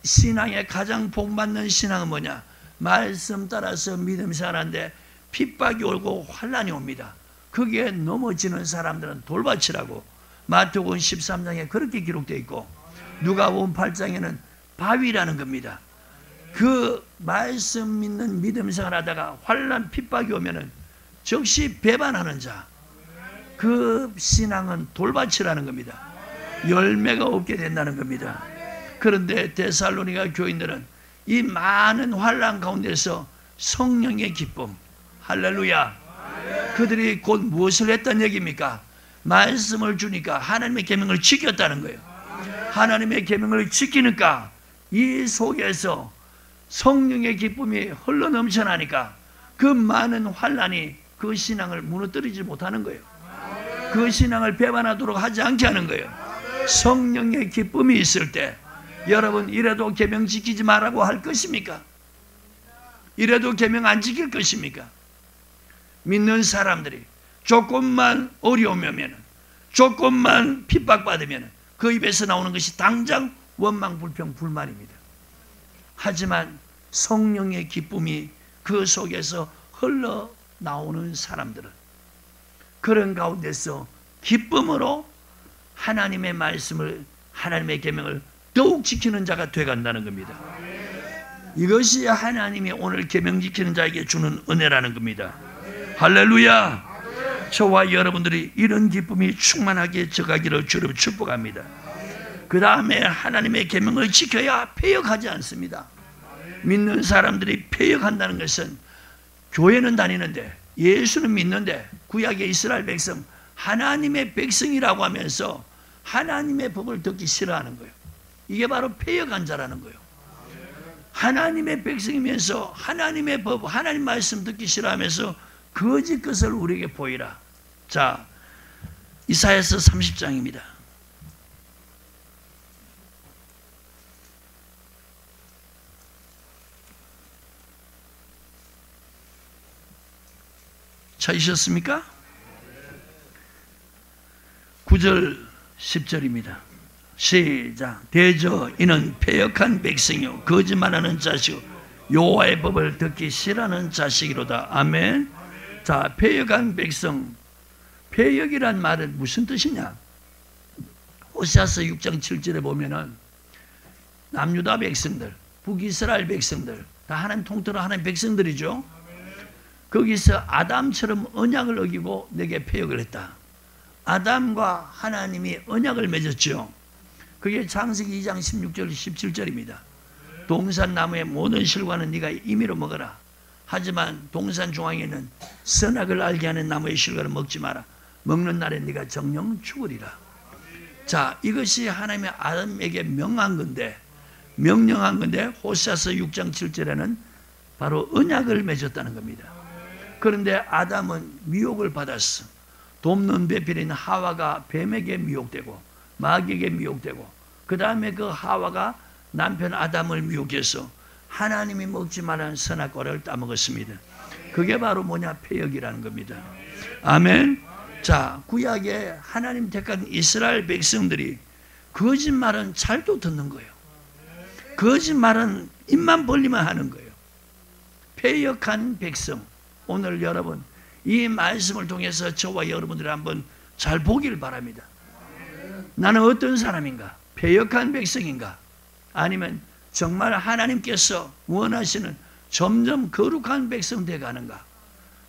신앙의 가장 복받는 신앙은 뭐냐? 말씀 따라서 믿음 생활하는데 핍박이 오고 환난이 옵니다. 거기에 넘어지는 사람들은 돌밭이라고 마태복음 13장에 그렇게 기록되어 있고 누가복음 8장에는 바위라는 겁니다. 그 말씀 믿는 믿음 생활하다가 환난 핍박이 오면은 즉시 배반하는 자, 그 신앙은 돌밭이라는 겁니다. 열매가 없게 된다는 겁니다. 그런데 데살로니가 교인들은 이 많은 환난 가운데서 성령의 기쁨, 할렐루야, 그들이 곧 무엇을 했다는 얘기입니까? 말씀을 주니까 하나님의 계명을 지켰다는 거예요. 하나님의 계명을 지키니까 이 속에서 성령의 기쁨이 흘러넘쳐나니까 그 많은 환난이 그 신앙을 무너뜨리지 못하는 거예요. 그 신앙을 배반하도록 하지 않게 하는 거예요. 성령의 기쁨이 있을 때 여러분, 이래도 계명 지키지 말라고 할 것입니까? 이래도 계명 안 지킬 것입니까? 믿는 사람들이 조금만 어려움이 오면, 조금만 핍박받으면 그 입에서 나오는 것이 당장 원망, 불평, 불만입니다. 하지만 성령의 기쁨이 그 속에서 흘러나오는 사람들은 그런 가운데서 기쁨으로 하나님의 말씀을, 하나님의 계명을 더욱 지키는 자가 되어간다는 겁니다. 이것이 하나님이 오늘 계명 지키는 자에게 주는 은혜라는 겁니다. 할렐루야. 저와 여러분들이 이런 기쁨이 충만하게 저가기를 주로 축복합니다. 그 다음에 하나님의 계명을 지켜야 패역하지 않습니다. 믿는 사람들이 패역한다는 것은 교회는 다니는데, 예수는 믿는데 구약의 이스라엘 백성, 하나님의 백성이라고 하면서 하나님의 법을 듣기 싫어하는 거예요. 이게 바로 패역한 자라는 거예요. 하나님의 백성이면서 하나님의 법, 하나님 말씀 듣기 싫어하면서 거짓 것을 우리에게 보이라. 자, 이사야서 30장입니다. 찾으셨습니까? 9절 10절입니다. 시작. 대저 이는 패역한 백성이요 거짓말하는 자식이요 여호와의 법을 듣기 싫어하는 자식이로다. 아멘. 자, 패역한 백성, 패역이란 말은 무슨 뜻이냐? 호세아서 6장 7절에 보면은 남유다 백성들, 북이스라엘 백성들, 다 하나님 통틀어 하나님 백성들이죠. 거기서 아담처럼 언약을 어기고 내게 패역을 했다. 아담과 하나님이 언약을 맺었죠. 그게 창세기 2장 16절 17절입니다. 동산나무의 모든 실과는 네가 임의로 먹어라. 하지만 동산 중앙에는 선악을 알게 하는 나무의 실과를 먹지 마라. 먹는 날에 네가 정령 죽으리라. 자, 이것이 하나님의 아담에게 명한 건데, 명령한 건데, 호세아서 6장 7절에는 바로 언약을 맺었다는 겁니다. 그런데 아담은 미혹을 받았어. 돕는 배필인 하와가 뱀에게 미혹되고 마귀에게 미혹되고, 그 다음에 그 하와가 남편 아담을 미혹해서 하나님이 먹지 말라는 선악과를 따먹었습니다. 그게 바로 뭐냐? 패역이라는 겁니다. 아멘. 자, 구약에 하나님 택한 이스라엘 백성들이 거짓말은 잘도 듣는 거예요. 거짓말은 입만 벌리면 하는 거예요. 패역한 백성. 오늘 여러분 이 말씀을 통해서 저와 여러분들이 한번 잘 보길 바랍니다. 나는 어떤 사람인가? 패역한 백성인가? 아니면 정말 하나님께서 원하시는 점점 거룩한 백성 되어가는가?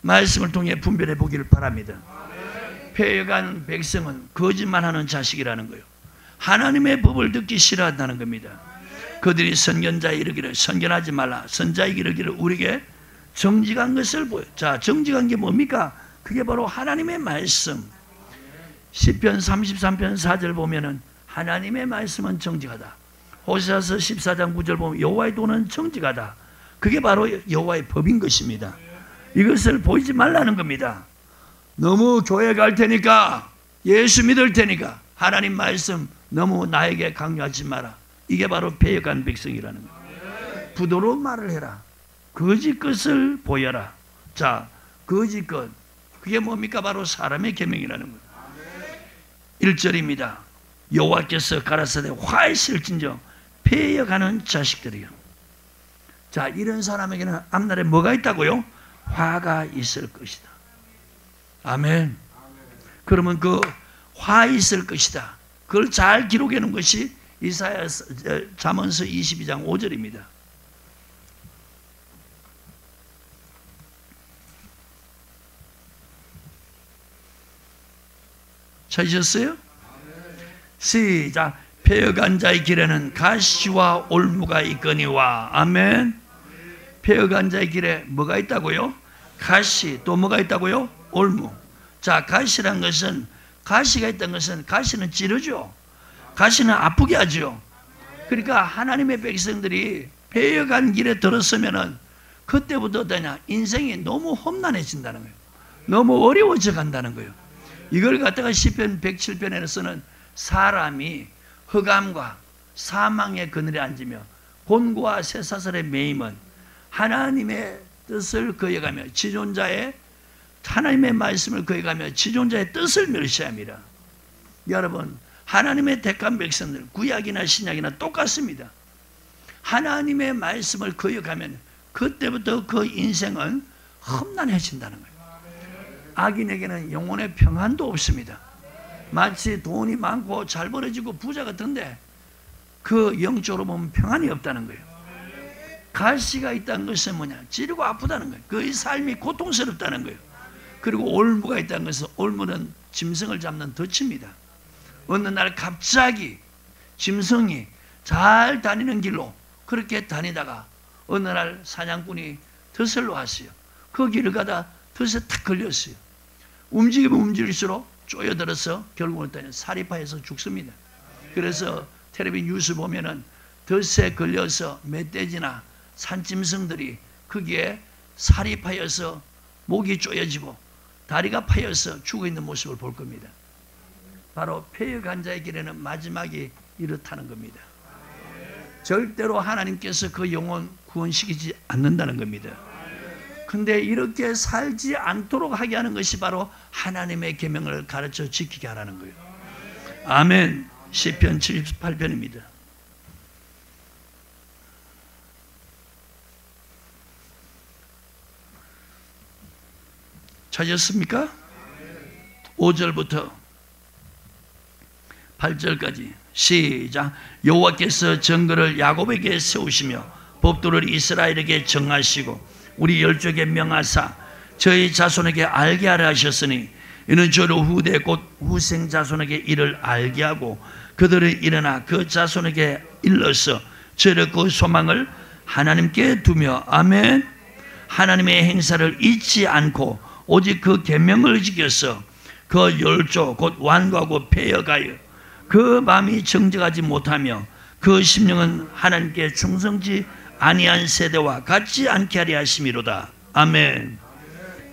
말씀을 통해 분별해 보기를 바랍니다. 패역한 백성은 거짓말하는 자식이라는 거예요. 하나님의 법을 듣기 싫어한다는 겁니다. 그들이 선견자에 이르기를 선견하지 말라, 선자에게 이르기를 우리에게 정직한 것을 보여. 자, 정직한 게 뭡니까? 그게 바로 하나님의 말씀. 시편 33편 4절 보면은 하나님의 말씀은 정직하다. 호세아서 14장 9절 보면 여호와의 도는 정직하다. 그게 바로 여호와의 법인 것입니다. 이것을 보이지 말라는 겁니다. 너무 교회 갈 테니까, 예수 믿을 테니까 하나님 말씀 너무 나에게 강요하지 마라. 이게 바로 패역한 백성이라는 거예요. 부드러운 말을 해라. 거짓 것을 보여라. 자, 거짓 것, 그게 뭡니까? 바로 사람의 계명이라는 거예요. 1절입니다. 여호와께서 가라사대 화이실진저 패역하는 자식들이요. 자, 이런 사람에게는 앞날에 뭐가 있다고요? 화가 있을 것이다. 아멘. 그러면 그 화 있을 것이다, 그걸 잘 기록해 놓은 것이 이사야 잠언서 22장 5절입니다. 찾으셨어요? 시작. 패역한 자의 길에는 가시와 올무가 있거니와. 아멘. 패역한 자의 길에 뭐가 있다고요? 가시. 또 뭐가 있다고요? 올무. 자, 가시란 것은, 가시가 있다는 것은, 가시는 찌르죠. 가시는 아프게 하죠. 그러니까 하나님의 백성들이 패역한 길에 들었으면은 그때부터 어떠냐? 인생이 너무 험난해진다는 거예요. 너무 어려워져 간다는 거예요. 이걸 갖다가 시편 107편에서는 사람이 흑암과 사망의 그늘에 앉으며 곤고와 쇠사슬에 매임은 하나님의 뜻을 거역하며 지존자의, 하나님의 말씀을 거역하며 지존자의 뜻을 멸시합니다. 여러분, 하나님의 택한 백성들, 구약이나 신약이나 똑같습니다. 하나님의 말씀을 거역하면 그때부터 그 인생은 험난해진다는 거예요. 악인에게는 영혼의 평안도 없습니다. 마치 돈이 많고 잘 벌어지고 부자 같은데 그 영적으로 보면 평안이 없다는 거예요. 가시가 있다는 것은 뭐냐? 찌르고 아프다는 거예요. 그 삶이 고통스럽다는 거예요. 그리고 올무가 있다는 것은, 올무는 짐승을 잡는 덫입니다. 어느 날 갑자기 짐승이 잘 다니는 길로 그렇게 다니다가 어느 날 사냥꾼이 덫을 놓았어요. 그 길을 가다 덫에 탁 걸렸어요. 움직이면 움직일수록 쪼여들어서 결국은 사리파에서 죽습니다. 그래서 텔레비 뉴스 보면은 덫에 걸려서 멧돼지나 산짐승들이 거기에 사리파여서 목이 쪼여지고 다리가 파여서 죽어있는 모습을 볼 겁니다. 바로 패역한 자의 길에는 마지막이 이렇다는 겁니다. 절대로 하나님께서 그 영혼 구원시키지 않는다는 겁니다. 근데 이렇게 살지 않도록 하게 하는 것이 바로 하나님의 계명을 가르쳐 지키게 하라는 거예요. 아멘. 시편 78편입니다. 찾았습니까? 5절부터 8절까지 시작. 여호와께서 정글을 야곱에게 세우시며 법도를 이스라엘에게 정하시고 우리 열족에 명하사 저희 자손에게 알게 하려 하셨으니 이는 저로 후대 곧 후생 자손에게 이를 알게 하고 그들을 일어나 그 자손에게 일러서 저희를 그 소망을 하나님께 두며 아멘. 하나님의 행사를 잊지 않고 오직 그 계명을 지켜서 그 열조 곧 완고하고 폐역하여 그 마음이 정직하지 못하며 그 심령은 하나님께 충성지 아니한 세대와 같지 않게 하려 하심이로다. 아멘.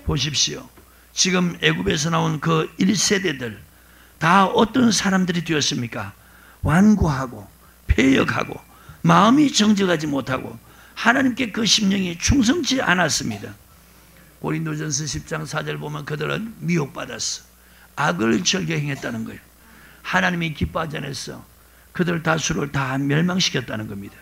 보십시오. 지금 애굽에서 나온 그 1세대들 다 어떤 사람들이 되었습니까? 완고하고 폐역하고 마음이 정직하지 못하고 하나님께 그 심령이 충성치 않았습니다. 고린도전서 10장 4절 보면 그들은 미혹받았어. 악을 즐겨 행했다는 거예요. 하나님이 기뻐하지 않았어. 그들 다수를 다 멸망시켰다는 겁니다.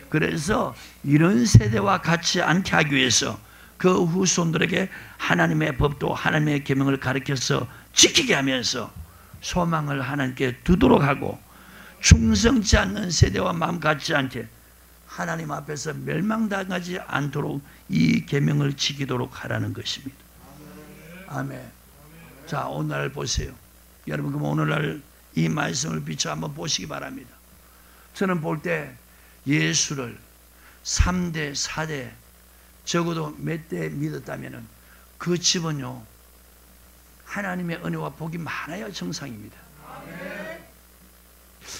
그래서 이런 세대와 같이 않게 하기 위해서 그 후손들에게 하나님의 법도 하나님의 계명을 가르쳐서 지키게 하면서 소망을 하나님께 두도록 하고 충성치 않는 세대와 마음 같지 않게 하나님 앞에서 멸망당하지 않도록 이 계명을 지키도록 하라는 것입니다. 아멘. 자, 오늘 보세요. 여러분, 그럼 오늘날 이 말씀을 비춰 한번 보시기 바랍니다. 저는 볼 때 예수를 3대, 4대 적어도 몇 대 믿었다면 그 집은요 하나님의 은혜와 복이 많아야 정상입니다.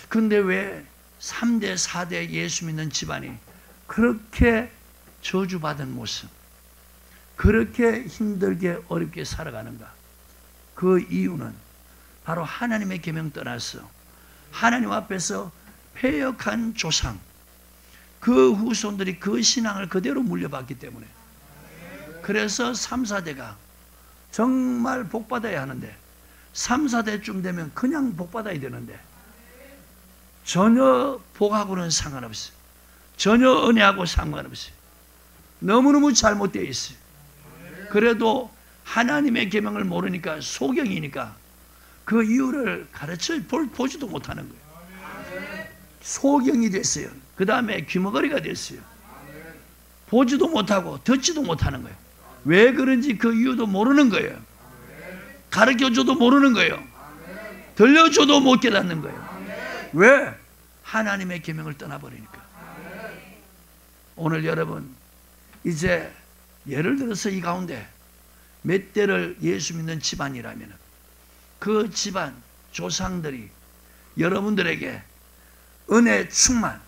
그런데 왜 3대, 4대 예수 믿는 집안이 그렇게 저주받은 모습, 그렇게 힘들게 어렵게 살아가는가? 그 이유는 바로 하나님의 계명 떠나서 하나님 앞에서 패역한 조상, 그 후손들이 그 신앙을 그대로 물려받기 때문에. 그래서 3, 4대가 정말 복받아야 하는데 3, 4대쯤 되면 그냥 복받아야 되는데 전혀 복하고는 상관없어요. 전혀 은혜하고 상관없어요. 너무너무 잘못되어 있어요. 그래도 하나님의 계명을 모르니까 소경이니까 그 이유를 가르쳐 보지도 못하는 거예요. 소경이 됐어요. 그 다음에 귀머거리가 됐어요. 보지도 못하고 듣지도 못하는 거예요. 왜 그런지 그 이유도 모르는 거예요. 가르쳐줘도 모르는 거예요. 들려줘도 못 깨닫는 거예요. 왜? 하나님의 계명을 떠나버리니까. 오늘 여러분 이제 예를 들어서 이 가운데 몇 대를 예수 믿는 집안이라면 그 집안 조상들이 여러분들에게 은혜 충만,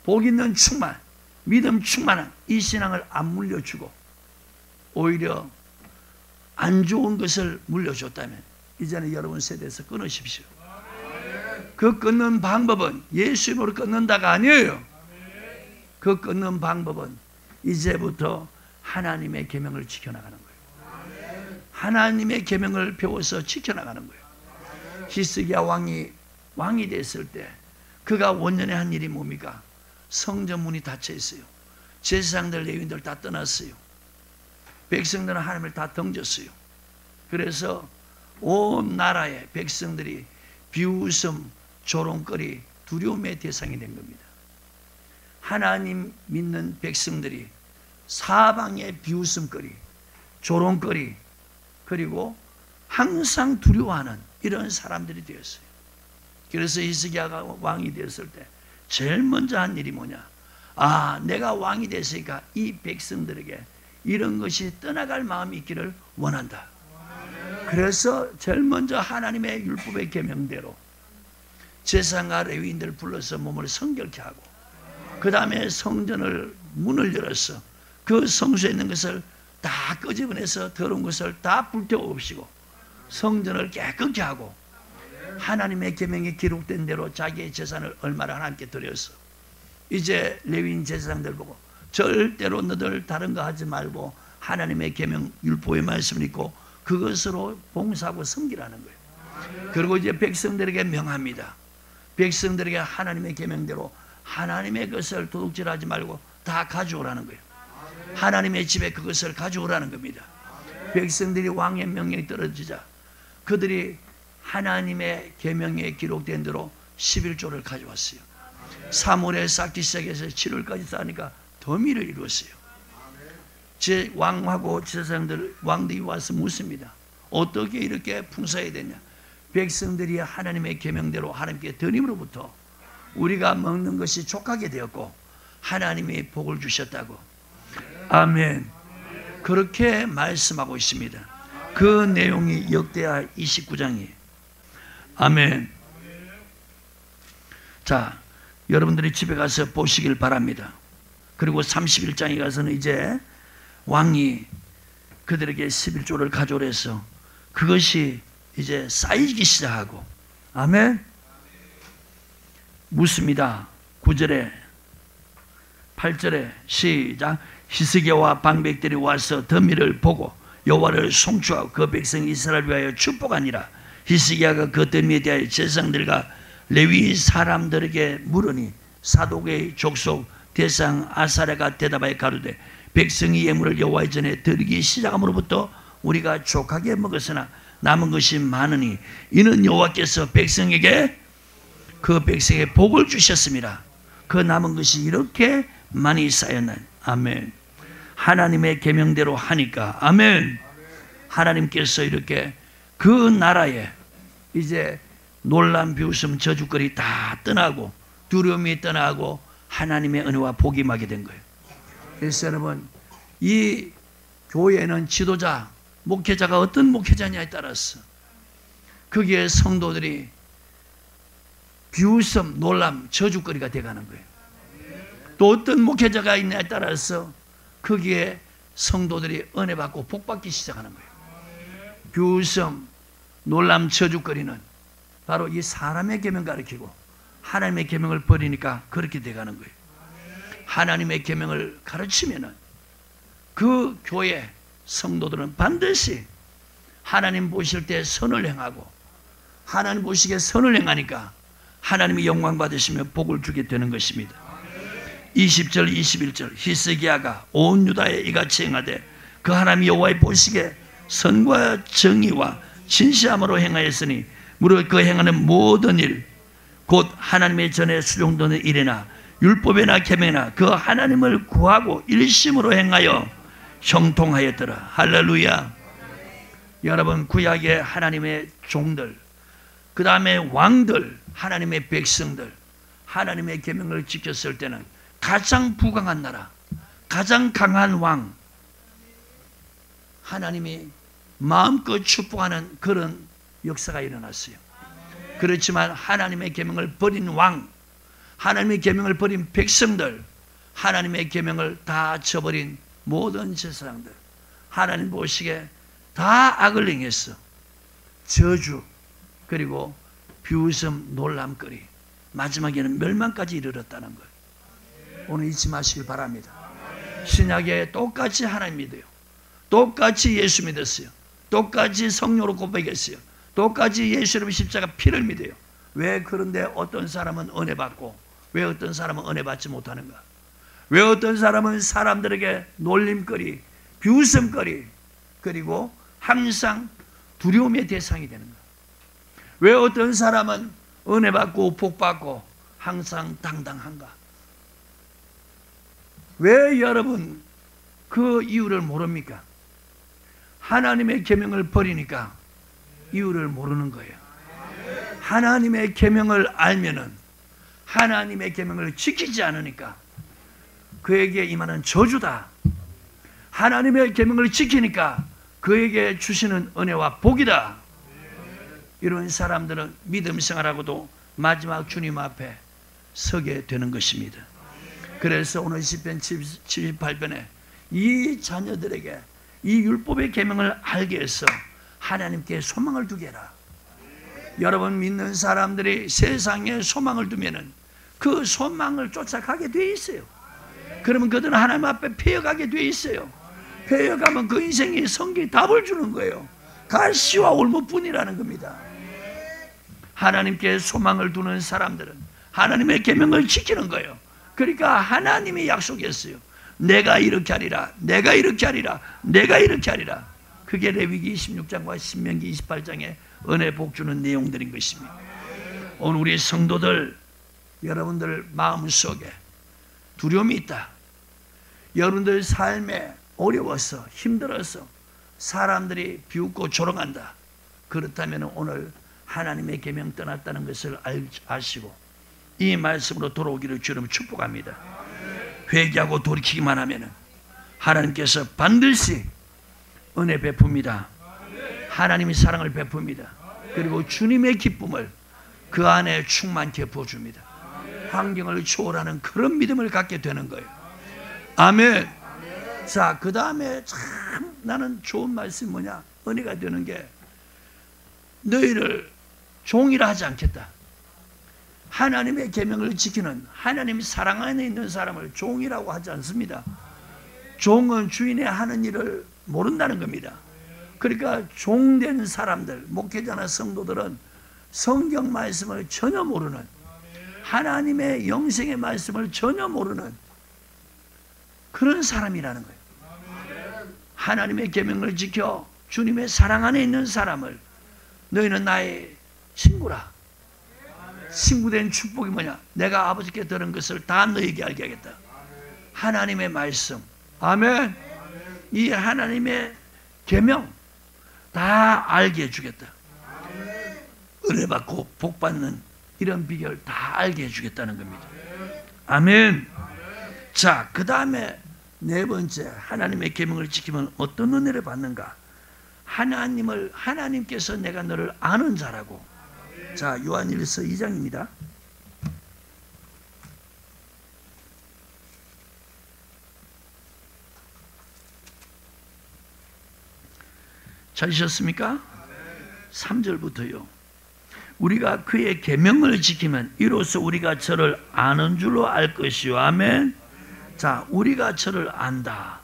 복 있는 충만, 믿음 충만한 이 신앙을 안 물려주고 오히려 안 좋은 것을 물려줬다면 이제는 여러분 세대에서 끊으십시오. 그 끊는 방법은 예수 이름으로 끊는다가 아니에요. 그 끊는 방법은 이제부터 하나님의 계명을 지켜나가는 거예요. 하나님의 계명을 배워서 지켜나가는 거예요. 히스기야 왕이 됐을 때 그가 원년에 한 일이 뭡니까? 성전 문이 닫혀 있어요. 제사장들 레위인들 다 떠났어요. 백성들은 하나님을 다 던졌어요. 그래서 온 나라의 백성들이 비웃음, 조롱거리, 두려움의 대상이 된 겁니다. 하나님 믿는 백성들이 사방의 비웃음거리, 조롱거리, 그리고 항상 두려워하는 이런 사람들이 되었어요. 그래서 히스기야가 왕이 되었을 때 제일 먼저 한 일이 뭐냐? 아, 내가 왕이 됐으니까 이 백성들에게 이런 것이 떠나갈 마음이 있기를 원한다. 그래서 제일 먼저 하나님의 율법의 계명대로 제사장과 레위인들을 불러서 몸을 성결케 하고 그 다음에 성전을 문을 열어서 그 성소에 있는 것을 다 끄집어내서 더러운 것을 다 불태워 없이고 성전을 깨끗게 하고 하나님의 계명에 기록된 대로 자기의 재산을 얼마나 하나님께 드려서 이제 레위인 제사장들 보고 절대로 너들 다른 거 하지 말고 하나님의 계명 율법의 말씀을 읽고 그것으로 봉사하고 섬기라는 거예요. 그리고 이제 백성들에게 명합니다. 백성들에게 하나님의 계명대로 하나님의 것을 도둑질하지 말고 다 가져오라는 거예요. 하나님의 집에 그것을 가져오라는 겁니다. 백성들이 왕의 명령이 떨어지자 그들이 하나님의 계명에 기록된 대로 11조를 가져왔어요. 3월에 쌓기 시작해서 7월까지 쌓으니까 더미를 이루었어요. 제 왕하고 제사장들 왕들이 와서 묻습니다. 어떻게 이렇게 풍성해야 되냐? 백성들이 하나님의 계명대로 하나님께 드림으로부터 우리가 먹는 것이 족하게 되었고 하나님이 복을 주셨다고. 아멘. 그렇게 말씀하고 있습니다. 그 내용이 역대하 29장이에요. 아멘. 자, 여러분들이 집에 가서 보시길 바랍니다. 그리고 31장에 가서는 이제 왕이 그들에게 11조를 가져오라 해서 그것이 이제 쌓이기 시작하고. 아멘. 묻습니다. 9절에 8절에 시작. 히스기야와 방백들이 와서 더미를 보고 여호와를 송축하고 그 백성 이스라엘을 위하여 축복하니라. 히스기야가 그 더미에 대하여 제사장들과 레위 사람들에게 물으니 사독의 족속 대상 아사랴가 대답하여 가로되 백성이 예물을 여호와의 전에 드리기 시작함으로부터 우리가 족하게 먹었으나 남은 것이 많으니 이는 여호와께서 백성에게 그 백성에 복을 주셨습니다. 그 남은 것이 이렇게 많이 쌓였나니. 아멘. 하나님의 계명대로 하니까. 아멘. 하나님께서 이렇게 그 나라에 이제 놀람 비웃음 저주거리 다 떠나고 두려움이 떠나고 하나님의 은혜와 복이 임하게 된 거예요. 그래서 여러분, 이 교회는 지도자, 목회자가 어떤 목회자냐에 따라서 거기에 성도들이 비웃음, 놀람, 저주거리가 돼가는 거예요. 또 어떤 목회자가 있냐에 따라서 거기에 성도들이 은혜 받고 복 받기 시작하는 거예요. 비웃음, 놀람, 저주거리는 바로 이 사람의 계명 가르치고 하나님의 계명을 버리니까 그렇게 돼가는 거예요. 하나님의 계명을 가르치면은 그 교회 성도들은 반드시 하나님 보실 때 선을 행하고 하나님 보시기에 선을 행하니까 하나님이 영광 받으시며 복을 주게 되는 것입니다. 20절 21절 히스기야가 온 유다에 이같이 행하되 그 하나님 여호와의 보시기에 선과 정의와 진실함으로 행하였으니 무릇 그 행하는 모든 일 곧 하나님의 전에 수종되는 일이나 율법이나 계명이나 그 하나님을 구하고 일심으로 행하여 형통하였더라. 할렐루야. 여러분, 구약의 하나님의 종들, 그 다음에 왕들, 하나님의 백성들, 하나님의 계명을 지켰을 때는 가장 부강한 나라, 가장 강한 왕, 하나님이 마음껏 축복하는 그런 역사가 일어났어요. 그렇지만 하나님의 계명을 버린 왕, 하나님의 계명을 버린 백성들, 하나님의 계명을 다 저버린 모든 제사장들, 하나님 보시기에 다 악을 행했어. 저주, 그리고 비웃음, 놀람거리, 마지막에는 멸망까지 이르렀다는 거예요. 오늘 잊지 마시길 바랍니다. 신약에 똑같이 하나님 믿어요. 똑같이 예수 믿었어요. 똑같이 성령으로 고백했어요. 똑같이 예수님의 십자가 피를 믿어요. 왜 그런데 어떤 사람은 은혜 받고 왜 어떤 사람은 은혜 받지 못하는가? 왜 어떤 사람은 사람들에게 놀림거리, 비웃음거리, 그리고 항상 두려움의 대상이 되는가? 왜 어떤 사람은 은혜 받고 복 받고 항상 당당한가? 왜 여러분 그 이유를 모릅니까? 하나님의 계명을 버리니까 이유를 모르는 거예요. 하나님의 계명을 알면은 하나님의 계명을 지키지 않으니까 그에게 임하는 저주다. 하나님의 계명을 지키니까 그에게 주시는 은혜와 복이다. 이런 사람들은 믿음 생활하고도 마지막 주님 앞에 서게 되는 것입니다. 그래서 오늘 시편 78편에 이 자녀들에게 이 율법의 계명을 알게 해서 하나님께 소망을 두게 해라. 여러분, 믿는 사람들이 세상에 소망을 두면은 그 소망을 쫓아가게 돼 있어요. 그러면 그들은 하나님 앞에 패여가게 돼 있어요. 패여가면 그 인생이 성경이 답을 주는 거예요. 가시와 올무뿐이라는 겁니다. 하나님께 소망을 두는 사람들은 하나님의 계명을 지키는 거예요. 그러니까 하나님이 약속했어요. 내가 이렇게 하리라, 내가 이렇게 하리라, 내가 이렇게 하리라. 그게 레위기 26장과 신명기 28장의 은혜 복 주는 내용들인 것입니다. 오늘 우리 성도들, 여러분들 마음속에 두려움이 있다. 여러분들 삶에 어려워서 힘들어서 사람들이 비웃고 조롱한다. 그렇다면 오늘 하나님의 계명 떠났다는 것을 아시고 이 말씀으로 돌아오기를 주님 축복합니다. 회개하고 돌이키기만 하면 하나님께서 반드시 은혜 베풉니다. 하나님이 사랑을 베풉니다. 그리고 주님의 기쁨을 그 안에 충만케 부어줍니다. 환경을 초월하는 그런 믿음을 갖게 되는 거예요. 아멘. 자, 그 다음에 참 나는 좋은 말씀이 뭐냐, 은혜가 되는 게 너희를 종이라 하지 않겠다. 하나님의 계명을 지키는 하나님 사랑 안에 있는 사람을 종이라고 하지 않습니다. 종은 주인의 하는 일을 모른다는 겁니다. 그러니까 종된 사람들, 목회자나 성도들은 성경 말씀을 전혀 모르는, 하나님의 영생의 말씀을 전혀 모르는 그런 사람이라는 거예요. 하나님의 계명을 지켜 주님의 사랑 안에 있는 사람을 너희는 나의 친구라. 친구된 축복이 뭐냐? 내가 아버지께 들은 것을 다 너희에게 알게 하겠다. 하나님의 말씀, 아멘. 이 하나님의 계명 다 알게 해주겠다. 은혜 받고 복 받는 이런 비결 다 알게 해주겠다는 겁니다. 아멘. 자, 그 다음에 네 번째, 하나님의 계명을 지키면 어떤 은혜를 받는가? 하나님께서 내가 너를 아는 자라고. 자, 요한일서 2장입니다. 찾으셨습니까? 3절부터요. 우리가 그의 계명을 지키면 이로써 우리가 저를 아는 줄로 알 것이요. 아멘. 자, 우리가 저를 안다.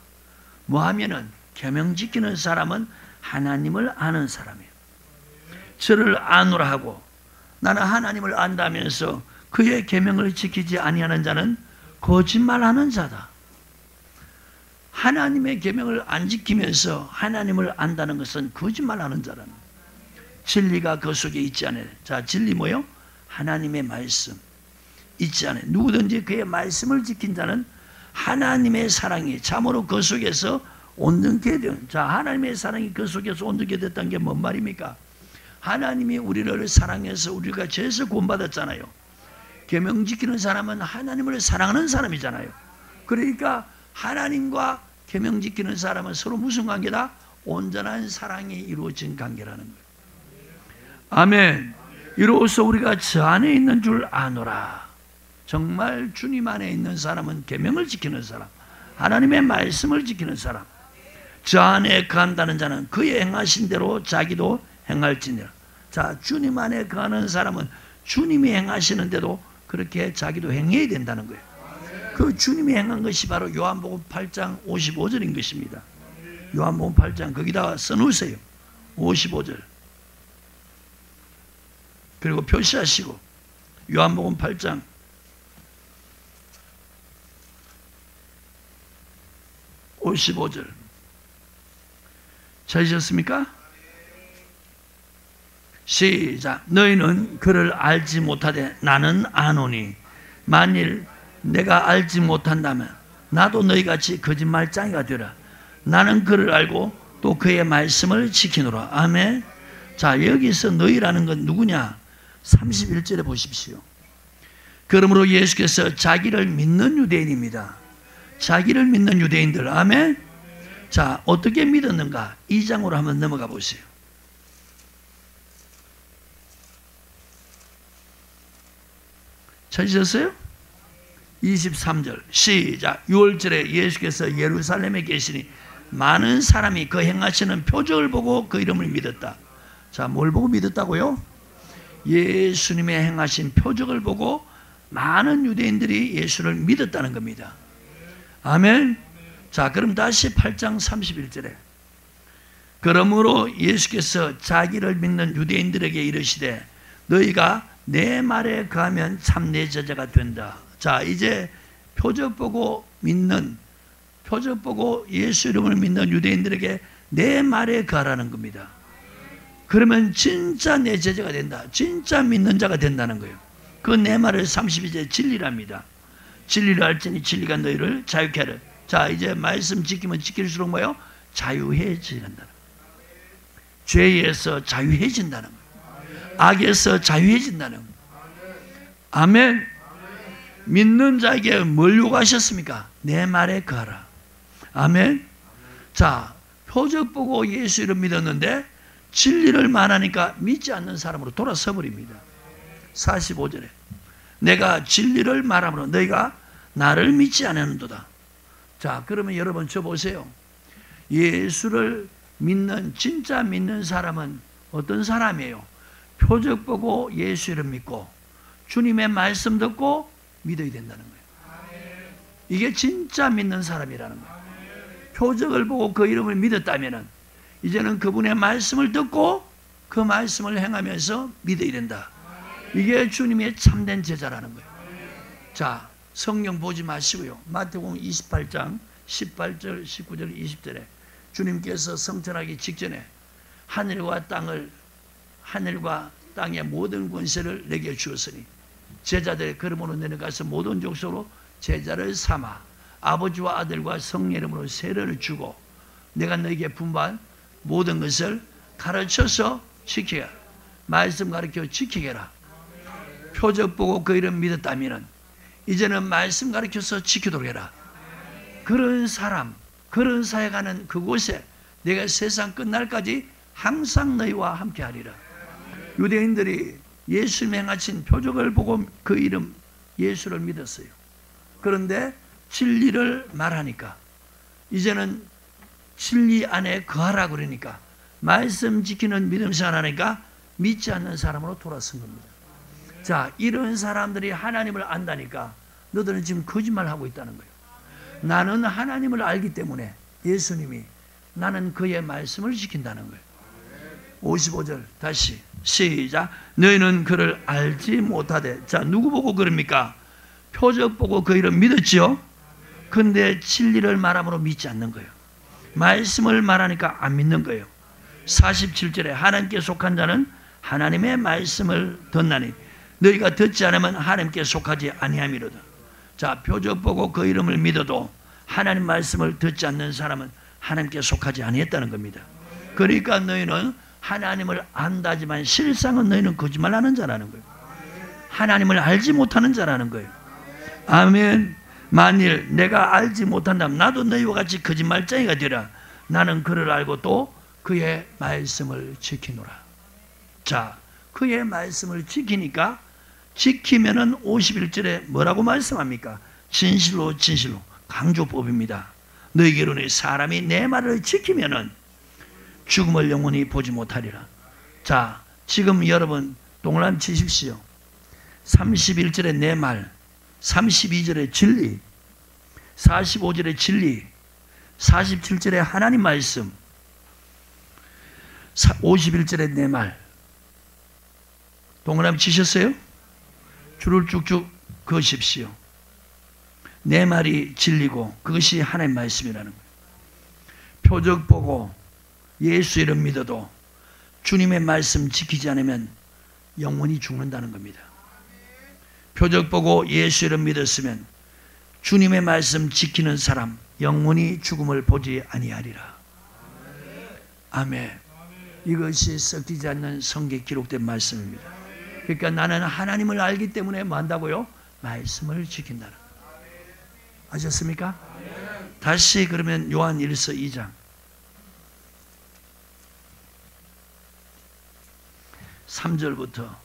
뭐 하면은 계명 지키는 사람은 하나님을 아는 사람이에요. 저를 아노라 하고, 나는 하나님을 안다면서 그의 계명을 지키지 아니하는 자는 거짓말하는 자다. 하나님의 계명을 안 지키면서 하나님을 안다는 것은 거짓말하는 자라는 거예요. 진리가 그 속에 있지 않아요. 자, 진리 뭐요? 하나님의 말씀 있지 않아요. 누구든지 그의 말씀을 지킨 자는 하나님의 사랑이 참으로 그 속에서 온전케 된. 자, 하나님의 사랑이 그 속에서 온전케 됐다는 게 뭔 말입니까? 하나님이 우리를 사랑해서 우리가 죄에서 구원받았잖아요. 계명 지키는 사람은 하나님을 사랑하는 사람이잖아요. 그러니까 하나님과 계명 지키는 사람은 서로 무슨 관계다? 온전한 사랑이 이루어진 관계라는 거예요. 아멘. 이로써 우리가 저 안에 있는 줄 아노라. 정말 주님 안에 있는 사람은 계명을 지키는 사람, 하나님의 말씀을 지키는 사람. 저 안에 거한다는 자는 그의 행하신 대로 자기도 행할지니라. 자, 주님 안에 거하는 사람은 주님이 행하시는 대로 그렇게 자기도 행해야 된다는 거예요. 그 주님이 행한 것이 바로 요한복음 8장 55절인 것입니다. 요한복음 8장 거기다 써놓으세요. 55절. 그리고 표시하시고 요한복음 8장 55절 찾으셨습니까? 시작. 너희는 그를 알지 못하되 나는 아노니 만일 내가 알지 못한다면 나도 너희같이 거짓말장이가 되라. 나는 그를 알고 또 그의 말씀을 지키노라. 아멘. 자, 여기서 너희라는 건 누구냐? 31절에 보십시오. 그러므로 예수께서 자기를 믿는 유대인입니다. 자기를 믿는 유대인들. 아멘. 자, 어떻게 믿었는가? 2장으로 한번 넘어가 보세요. 찾으셨어요? 23절 시작. 6월절에 예수께서 예루살렘에 계시니 많은 사람이 그 행하시는 표적을 보고 그 이름을 믿었다. 자, 뭘 보고 믿었다고요? 예수님의 행하신 표적을 보고 많은 유대인들이 예수를 믿었다는 겁니다. 아멘. 자, 그럼 다시 8장 31절에 그러므로 예수께서 자기를 믿는 유대인들에게 이르시되 너희가 내 말에 거하면 참 내 제자가 된다. 자, 이제 표적 보고 예수 이름을 믿는 유대인들에게 내 말에 거하라는 겁니다. 그러면 진짜 내 제자가 된다. 진짜 믿는 자가 된다는 거예요. 그 내 말을 32절 진리랍니다. 진리를 알지니 진리가 너희를 자유케 하라. 자, 이제 말씀 지키면 지킬수록 뭐요? 자유해진다는 거예요. 죄에서 자유해진다는 거예요. 악에서 자유해진다는 거예요. 아멘. 믿는 자에게 뭘 요구하셨습니까? 내 말에 거하라. 아멘. 자, 표적 보고 예수 이름 믿었는데 진리를 말하니까 믿지 않는 사람으로 돌아서 버립니다. 45절에 내가 진리를 말함으로 너희가 나를 믿지 않았는도다. 자, 그러면 여러분 저 보세요. 예수를 믿는, 진짜 믿는 사람은 어떤 사람이에요? 표적 보고 예수 이름 믿고 주님의 말씀 듣고 믿어야 된다는 거예요. 이게 진짜 믿는 사람이라는 거예요. 표적을 보고 그 이름을 믿었다면 이제는 그분의 말씀을 듣고 그 말씀을 행하면서 믿어야 된다. 이게 주님의 참된 제자라는 거예요. 자, 성경 보지 마시고요. 마태복음 28장 18절, 19절, 20절에 주님께서 성천하기 직전에 하늘과 땅의 모든 권세를 내게 주었으니 제자들의 걸음으로 내려가서 모든 족속으로 제자를 삼아 아버지와 아들과 성령 이름으로 세례를 주고 내가 너에게 분부한 모든 것을 가르쳐서 지키라. 말씀 가르쳐 지키게 해라. 표적 보고 그 이름 믿었다면 이제는 말씀 가르쳐서 지키도록 해라. 그런 사람, 그런 사역하는 그곳에 내가 세상 끝날까지 항상 너희와 함께 하리라. 유대인들이 예수님 행하신 표적을 보고 그 이름 예수를 믿었어요. 그런데 진리를 말하니까 이제는 진리 안에 거하라 그러니까 말씀 지키는 믿음 생활하니까 믿지 않는 사람으로 돌아선 겁니다. 자, 이런 사람들이 하나님을 안다니까 너들은 지금 거짓말하고 있다는 거예요. 나는 하나님을 알기 때문에 예수님이 나는 그의 말씀을 지킨다는 거예요. 55절 다시 시작. 너희는 그를 알지 못하되. 자, 누구 보고 그럽니까? 표적 보고 그 이름 믿었지요. 근데 진리를 말함으로 믿지 않는 거예요. 말씀을 말하니까 안 믿는 거예요. 47절에 하나님께 속한 자는 하나님의 말씀을 듣나니 너희가 듣지 않으면 하나님께 속하지 아니함이로다. 자, 표적 보고 그 이름을 믿어도 하나님 말씀을 듣지 않는 사람은 하나님께 속하지 아니했다는 겁니다. 그러니까 너희는 하나님을 안다지만 실상은 너희는 거짓말하는 자라는 거예요. 하나님을 알지 못하는 자라는 거예요. 아멘. 만일 내가 알지 못한다면 나도 너희와 같이 거짓말쟁이가 되라. 나는 그를 알고 또 그의 말씀을 지키노라. 자, 그의 말씀을 지키니까 지키면은 51절에 뭐라고 말씀합니까? 진실로 진실로 강조법입니다. 너희에게로는 사람이 내 말을 지키면은 죽음을 영원히 보지 못하리라. 자, 지금 여러분 동그라미 치십시오. 31절에 내 말, 32절에 진리, 45절에 진리, 47절에 하나님 말씀, 51절에 내 말. 동그라미 치셨어요? 줄을 쭉쭉 그으십시오. 내 말이 진리고 그것이 하나님 말씀이라는 거예요. 표적 보고 예수 이름 믿어도 주님의 말씀 지키지 않으면 영원히 죽는다는 겁니다. 표적 보고 예수 이름 믿었으면 주님의 말씀 지키는 사람 영원히 죽음을 보지 아니하리라. 아멘. 이것이 섞이지 않는 성경에 기록된 말씀입니다. 그러니까 나는 하나님을 알기 때문에 뭐 한다고요? 말씀을 지킨다는 거예요. 아셨습니까? 다시 그러면 요한 1서 2장 3절부터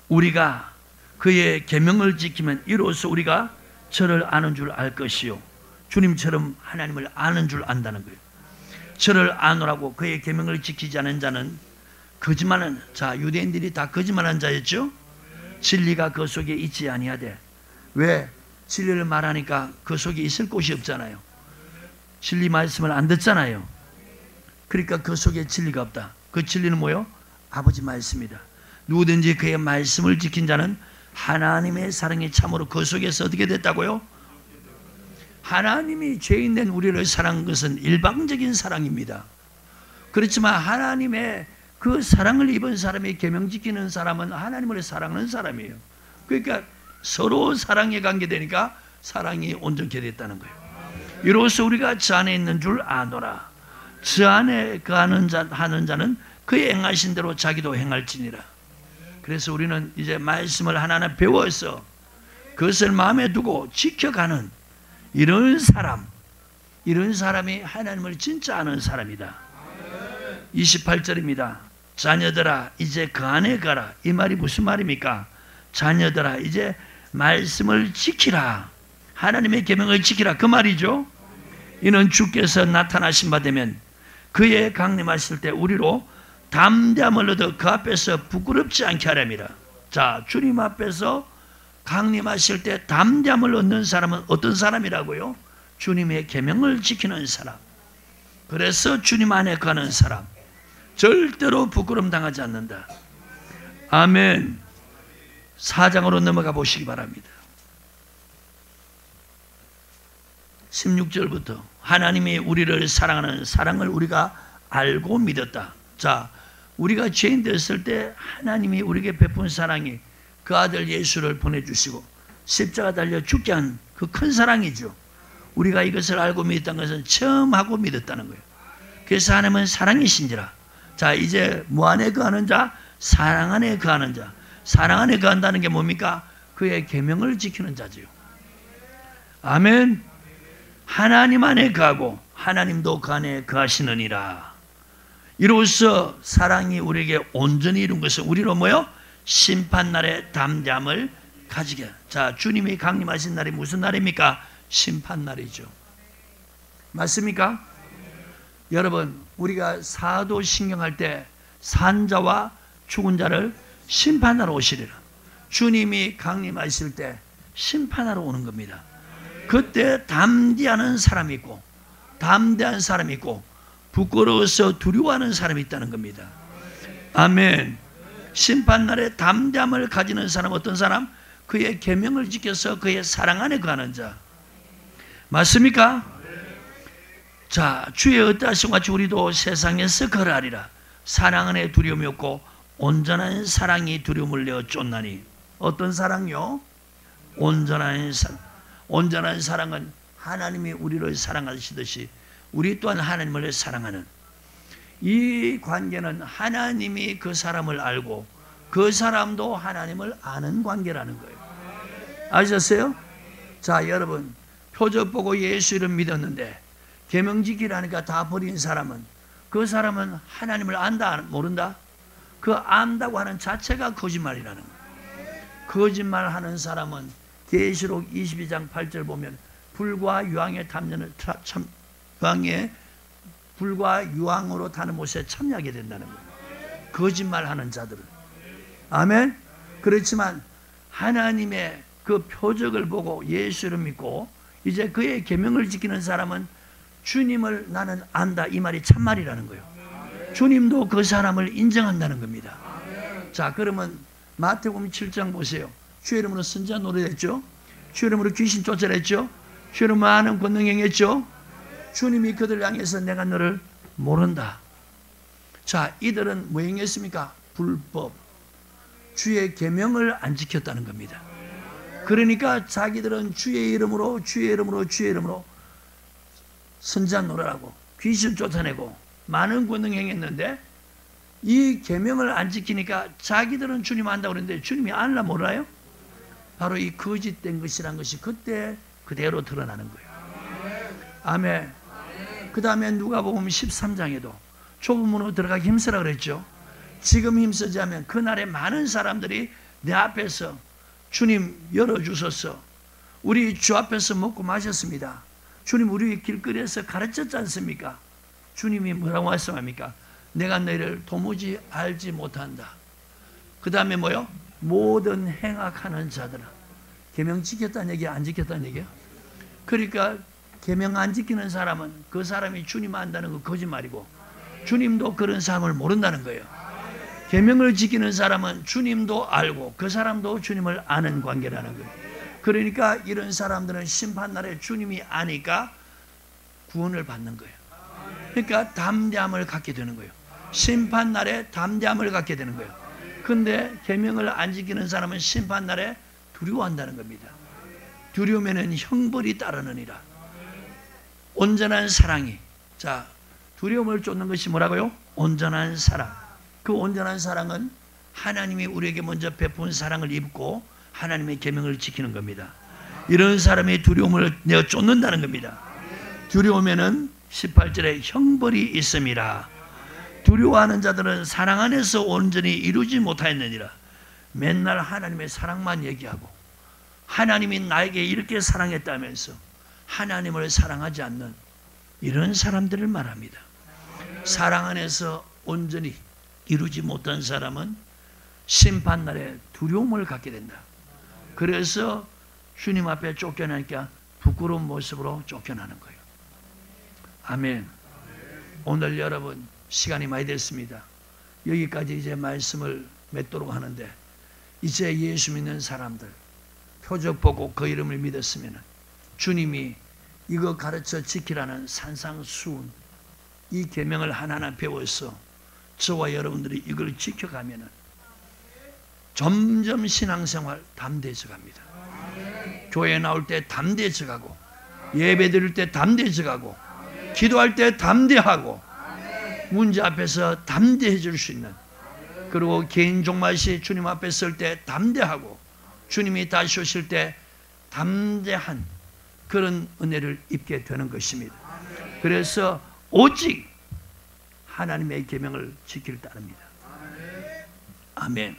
우리가 그의 계명을 지키면 이로써 우리가 저를 아는 줄 알 것이요 주님처럼 하나님을 아는 줄 안다는 거예요. 저를 아노라고 그의 계명을 지키지 않은 자는 거짓말은, 자, 유대인들이 다 거짓말한 자였죠. 진리가 그 속에 있지 아니하되. 왜? 진리를 말하니까 그 속에 있을 곳이 없잖아요. 진리 말씀을 안 듣잖아요. 그러니까 그 속에 진리가 없다. 그 진리는 뭐요? 아버지 말씀이다. 누구든지 그의 말씀을 지킨 자는 하나님의 사랑이 참으로 그 속에서 어떻게 됐다고요? 하나님이 죄인된 우리를 사랑한 것은 일방적인 사랑입니다. 그렇지만 하나님의 그 사랑을 입은 사람이 계명 지키는 사람은 하나님을 사랑하는 사람이에요. 그러니까 서로 사랑에 관계되니까 사랑이 온전케 됐다는 거예요. 이로써 우리가 저 안에 있는 줄 아노라. 저 안에 하는 자는 그의 행하신 대로 자기도 행할지니라. 그래서 우리는 이제 말씀을 하나하나 배워서 그것을 마음에 두고 지켜가는 이런 사람이 하나님을 진짜 아는 사람이다. 28절입니다. 자녀들아 이제 그 안에 가라. 이 말이 무슨 말입니까? 자녀들아 이제 말씀을 지키라. 하나님의 계명을 지키라. 그 말이죠. 이는 주께서 나타나신 바 되면 그의 강림하실 때 우리로 담대함을 얻어 그 앞에서 부끄럽지 않게 하렵니다. 자, 주님 앞에서 강림하실 때 담대함을 얻는 사람은 어떤 사람이라고요? 주님의 계명을 지키는 사람. 그래서 주님 안에 가는 사람. 절대로 부끄럼 당하지 않는다. 아멘. 4장으로 넘어가 보시기 바랍니다. 16절부터 하나님이 우리를 사랑하는 사랑을 우리가 알고 믿었다. 자, 우리가 죄인 됐을 때 하나님이 우리에게 베푼 사랑이 그 아들 예수를 보내주시고 십자가 달려 죽게 한 그 큰 사랑이죠. 우리가 이것을 알고 믿었다는 것은 처음 하고 믿었다는 거예요. 그래서 하나님은 사랑이신지라. 자, 이제 뭐 안에 거하는 자? 사랑 안에 거하는 자. 사랑 안에 거한다는 게 뭡니까? 그의 계명을 지키는 자지요. 아멘. 하나님 안에 거하고 하나님도 그 안에 거하시느니라. 이로써 사랑이 우리에게 온전히 이룬 것은 우리로 뭐요? 심판날의 담대함을 가지게. 자, 주님이 강림하신 날이 무슨 날입니까? 심판날이죠. 맞습니까? 여러분, 우리가 사도신경할 때 산자와 죽은 자를 심판하러 오시리라. 주님이 강림하실 때 심판하러 오는 겁니다. 그때 담대한 사람이 있고 담대한 사람이 있고 부끄러워서 두려워하는 사람이 있다는 겁니다. 아멘. 심판날에 담대함을 가지는 사람 어떤 사람? 그의 계명을 지켜서 그의 사랑 안에 거하는 자. 맞습니까? 자, 주의 어떠하신 같이 우리도 세상에서 걸어하리라. 사랑 안에 두려움이 없고 온전한 사랑이 두려움을 내어 쫓나니. 어떤 사랑요? 온전한 사랑. 온전한 사랑은 하나님이 우리를 사랑하시듯이 우리 또한 하나님을 사랑하는 이 관계는 하나님이 그 사람을 알고 그 사람도 하나님을 아는 관계라는 거예요. 아셨어요? 자, 여러분, 표적 보고 예수 이름 믿었는데 계명 지키라니까 다 버린 사람은 그 사람은 하나님을 안다 모른다? 그 안다고 하는 자체가 거짓말이라는 거예요. 거짓말하는 사람은 계시록 22장 8절 보면 불과 유황의 탐년을 불과 유황으로 타는 못에 참여하게 된다는 거예요. 거짓말하는 자들은. 아멘. 그렇지만 하나님의 그 표적을 보고 예수를 믿고 이제 그의 계명을 지키는 사람은 주님을 나는 안다 이 말이 참말이라는 거예요. 주님도 그 사람을 인정한다는 겁니다. 자, 그러면 마태복음 7장 보세요. 주의 이름으로 선지자 노릇했죠. 주의 이름으로 귀신 쫓아냈죠. 주의 이름으로 많은 권능 행했죠. 주님이 그들 향해서 내가 너를 모른다. 자, 이들은 뭐 행했습니까? 불법. 주의 계명을 안 지켰다는 겁니다. 그러니까 자기들은 주의 이름으로 선지자 노릇하고 귀신 쫓아내고 많은 권능 행했는데 이 계명을 안 지키니까 자기들은 주님 안다고 그러는데 주님이 알라 몰라요? 바로 이 거짓된 것이란 것이 그때 그대로 드러나는 거예요. 아멘. 그 다음에 누가복음 13장에도 좁은 문으로 들어가기 힘쓰라 그랬죠. 지금 힘쓰지 않으면 그날에 많은 사람들이 내 앞에서 주님 열어주소서, 우리 주 앞에서 먹고 마셨습니다. 주님 우리 길거리에서 가르쳤지 않습니까? 주님이 뭐라고 말씀합니까? 내가 너희를 도무지 알지 못한다. 그 다음에 뭐요? 모든 행악하는 자들아. 계명 지켰다는 얘기야, 안 지켰다는 얘기야? 그러니까 계명 안 지키는 사람은 그 사람이 주님 안다는 거 거짓말이고 주님도 그런 사람을 모른다는 거예요. 계명을 지키는 사람은 주님도 알고 그 사람도 주님을 아는 관계라는 거예요. 그러니까 이런 사람들은 심판날에 주님이 아니까 구원을 받는 거예요. 그러니까 담대함을 갖게 되는 거예요. 심판날에 담대함을 갖게 되는 거예요. 근데 계명을 안 지키는 사람은 심판날에 두려워한다는 겁니다. 두려우면은 형벌이 따르느니라. 온전한 사랑이, 자, 두려움을 쫓는 것이 뭐라고요? 온전한 사랑. 그 온전한 사랑은 하나님이 우리에게 먼저 베푼 사랑을 입고 하나님의 계명을 지키는 겁니다. 이런 사람이 두려움을 내어 쫓는다는 겁니다. 두려움에는 18절에 형벌이 있음이라. 두려워하는 자들은 사랑 안에서 온전히 이루지 못하였느니라. 맨날 하나님의 사랑만 얘기하고 하나님이 나에게 이렇게 사랑했다면서 하나님을 사랑하지 않는 이런 사람들을 말합니다. 사랑 안에서 온전히 이루지 못한 사람은 심판날에 두려움을 갖게 된다. 그래서 주님 앞에 쫓겨나니까 부끄러운 모습으로 쫓겨나는 거예요. 아멘. 오늘 여러분 시간이 많이 됐습니다. 여기까지 이제 말씀을 맺도록 하는데, 이제 예수 믿는 사람들 표적 보고 그 이름을 믿었으면 주님이 이거 가르쳐 지키라는 산상수훈 이 계명을 하나하나 배워서 저와 여러분들이 이걸 지켜가면 점점 신앙생활 담대해져 갑니다. 교회 나올 때 담대해져 가고, 예배 드릴 때 담대해져 가고, 기도할 때 담대하고, 문제 앞에서 담대해질 수 있는, 그리고 개인 종말 시 주님 앞에 설 때 담대하고, 주님이 다시 오실 때 담대한 그런 은혜를 입게 되는 것입니다. 그래서 오직 하나님의 계명을 지키길 따릅니다. 아멘.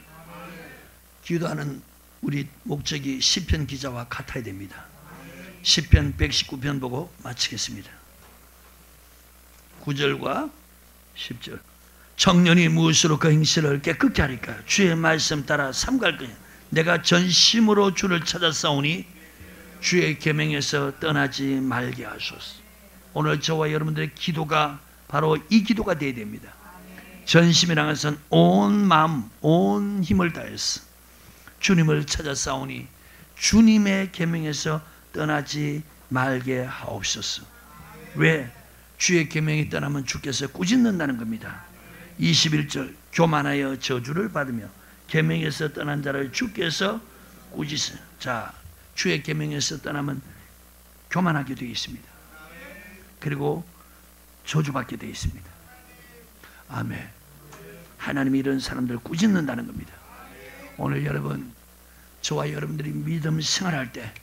기도하는 우리 목적이 시편 기자와 같아야 됩니다. 시편 119편 보고 마치겠습니다. 9절과 10절. 청년이 무엇으로 그 행실을 깨끗게 하리까? 주의 말씀 따라 삼갈 거냐. 내가 전심으로 주를 찾았사오니 주의 계명에서 떠나지 말게 하소서. 오늘 저와 여러분들의 기도가 바로 이 기도가 되어야 됩니다. 전심이라는 것은 온 마음, 온 힘을 다해서 주님을 찾았사오니 주님의 계명에서 떠나지 말게 하옵소서. 왜? 주의 계명이 떠나면 주께서 꾸짖는다는 겁니다. 21절. 교만하여 저주를 받으며 계명에서 떠난 자를 주께서 꾸짖으세요. 자, 주의 계명에서 떠나면 교만하게 되어 있습니다. 그리고 저주받게 되어 있습니다. 아멘. 하나님이 이런 사람들을 꾸짖는다는 겁니다. 오늘 여러분, 저와 여러분들이 믿음 생활할 때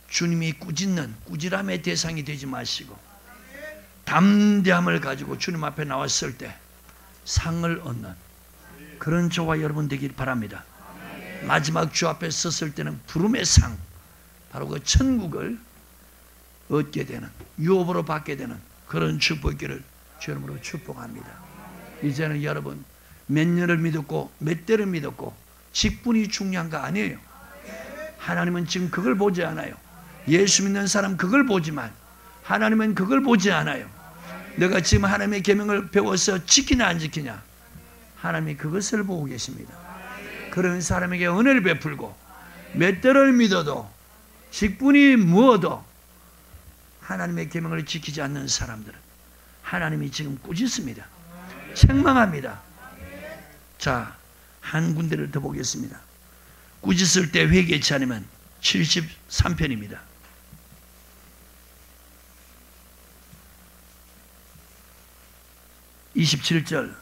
주님이 꾸짖는 꾸지람의 대상이 되지 마시고 담대함을 가지고 주님 앞에 나왔을 때 상을 얻는 그런 저와 여러분 되길 바랍니다. 마지막 주 앞에 섰을 때는 부름의 상, 바로 그 천국을 얻게 되는, 유업으로 받게 되는 그런 축복기를 주 이름으로 축복합니다. 이제는 여러분 몇 년을 믿었고 몇 대를 믿었고 직분이 중요한 거 아니에요. 하나님은 지금 그걸 보지 않아요. 예수 믿는 사람 그걸 보지만 하나님은 그걸 보지 않아요. 내가 지금 하나님의 계명을 배워서 지키냐 안 지키냐, 하나님이 그것을 보고 계십니다. 그런 사람에게 은혜를 베풀고 몇 대를 믿어도 직분이 무어도 하나님의 계명을 지키지 않는 사람들은 하나님이 지금 꾸짖습니다. 책망합니다. 자, 한 군데를 더 보겠습니다. 꾸짖을 때 회개치 않으면 73편입니다. 27절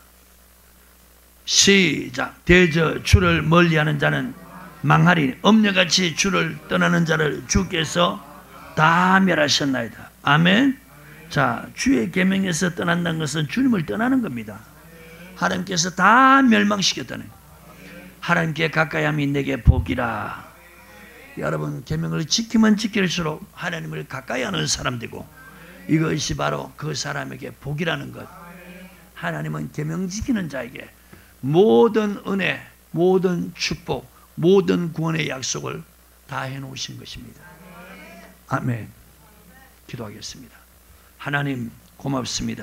시작. 대저 주를 멀리하는 자는 망하리니 엄녀같이 주를 떠나는 자를 주께서 다 멸하셨나이다. 아멘. 자, 주의 계명에서 떠난다는 것은 주님을 떠나는 겁니다. 하나님께서 다 멸망시켰다는, 하나님께 가까이 함이 내게 복이라. 여러분, 계명을 지키면 지킬수록 하나님을 가까이 하는 사람 되고, 이것이 바로 그 사람에게 복이라는 것. 하나님은 계명 지키는 자에게 모든 은혜, 모든 축복, 모든 구원의 약속을 다 해놓으신 것입니다. 아멘. 기도하겠습니다. 하나님 고맙습니다.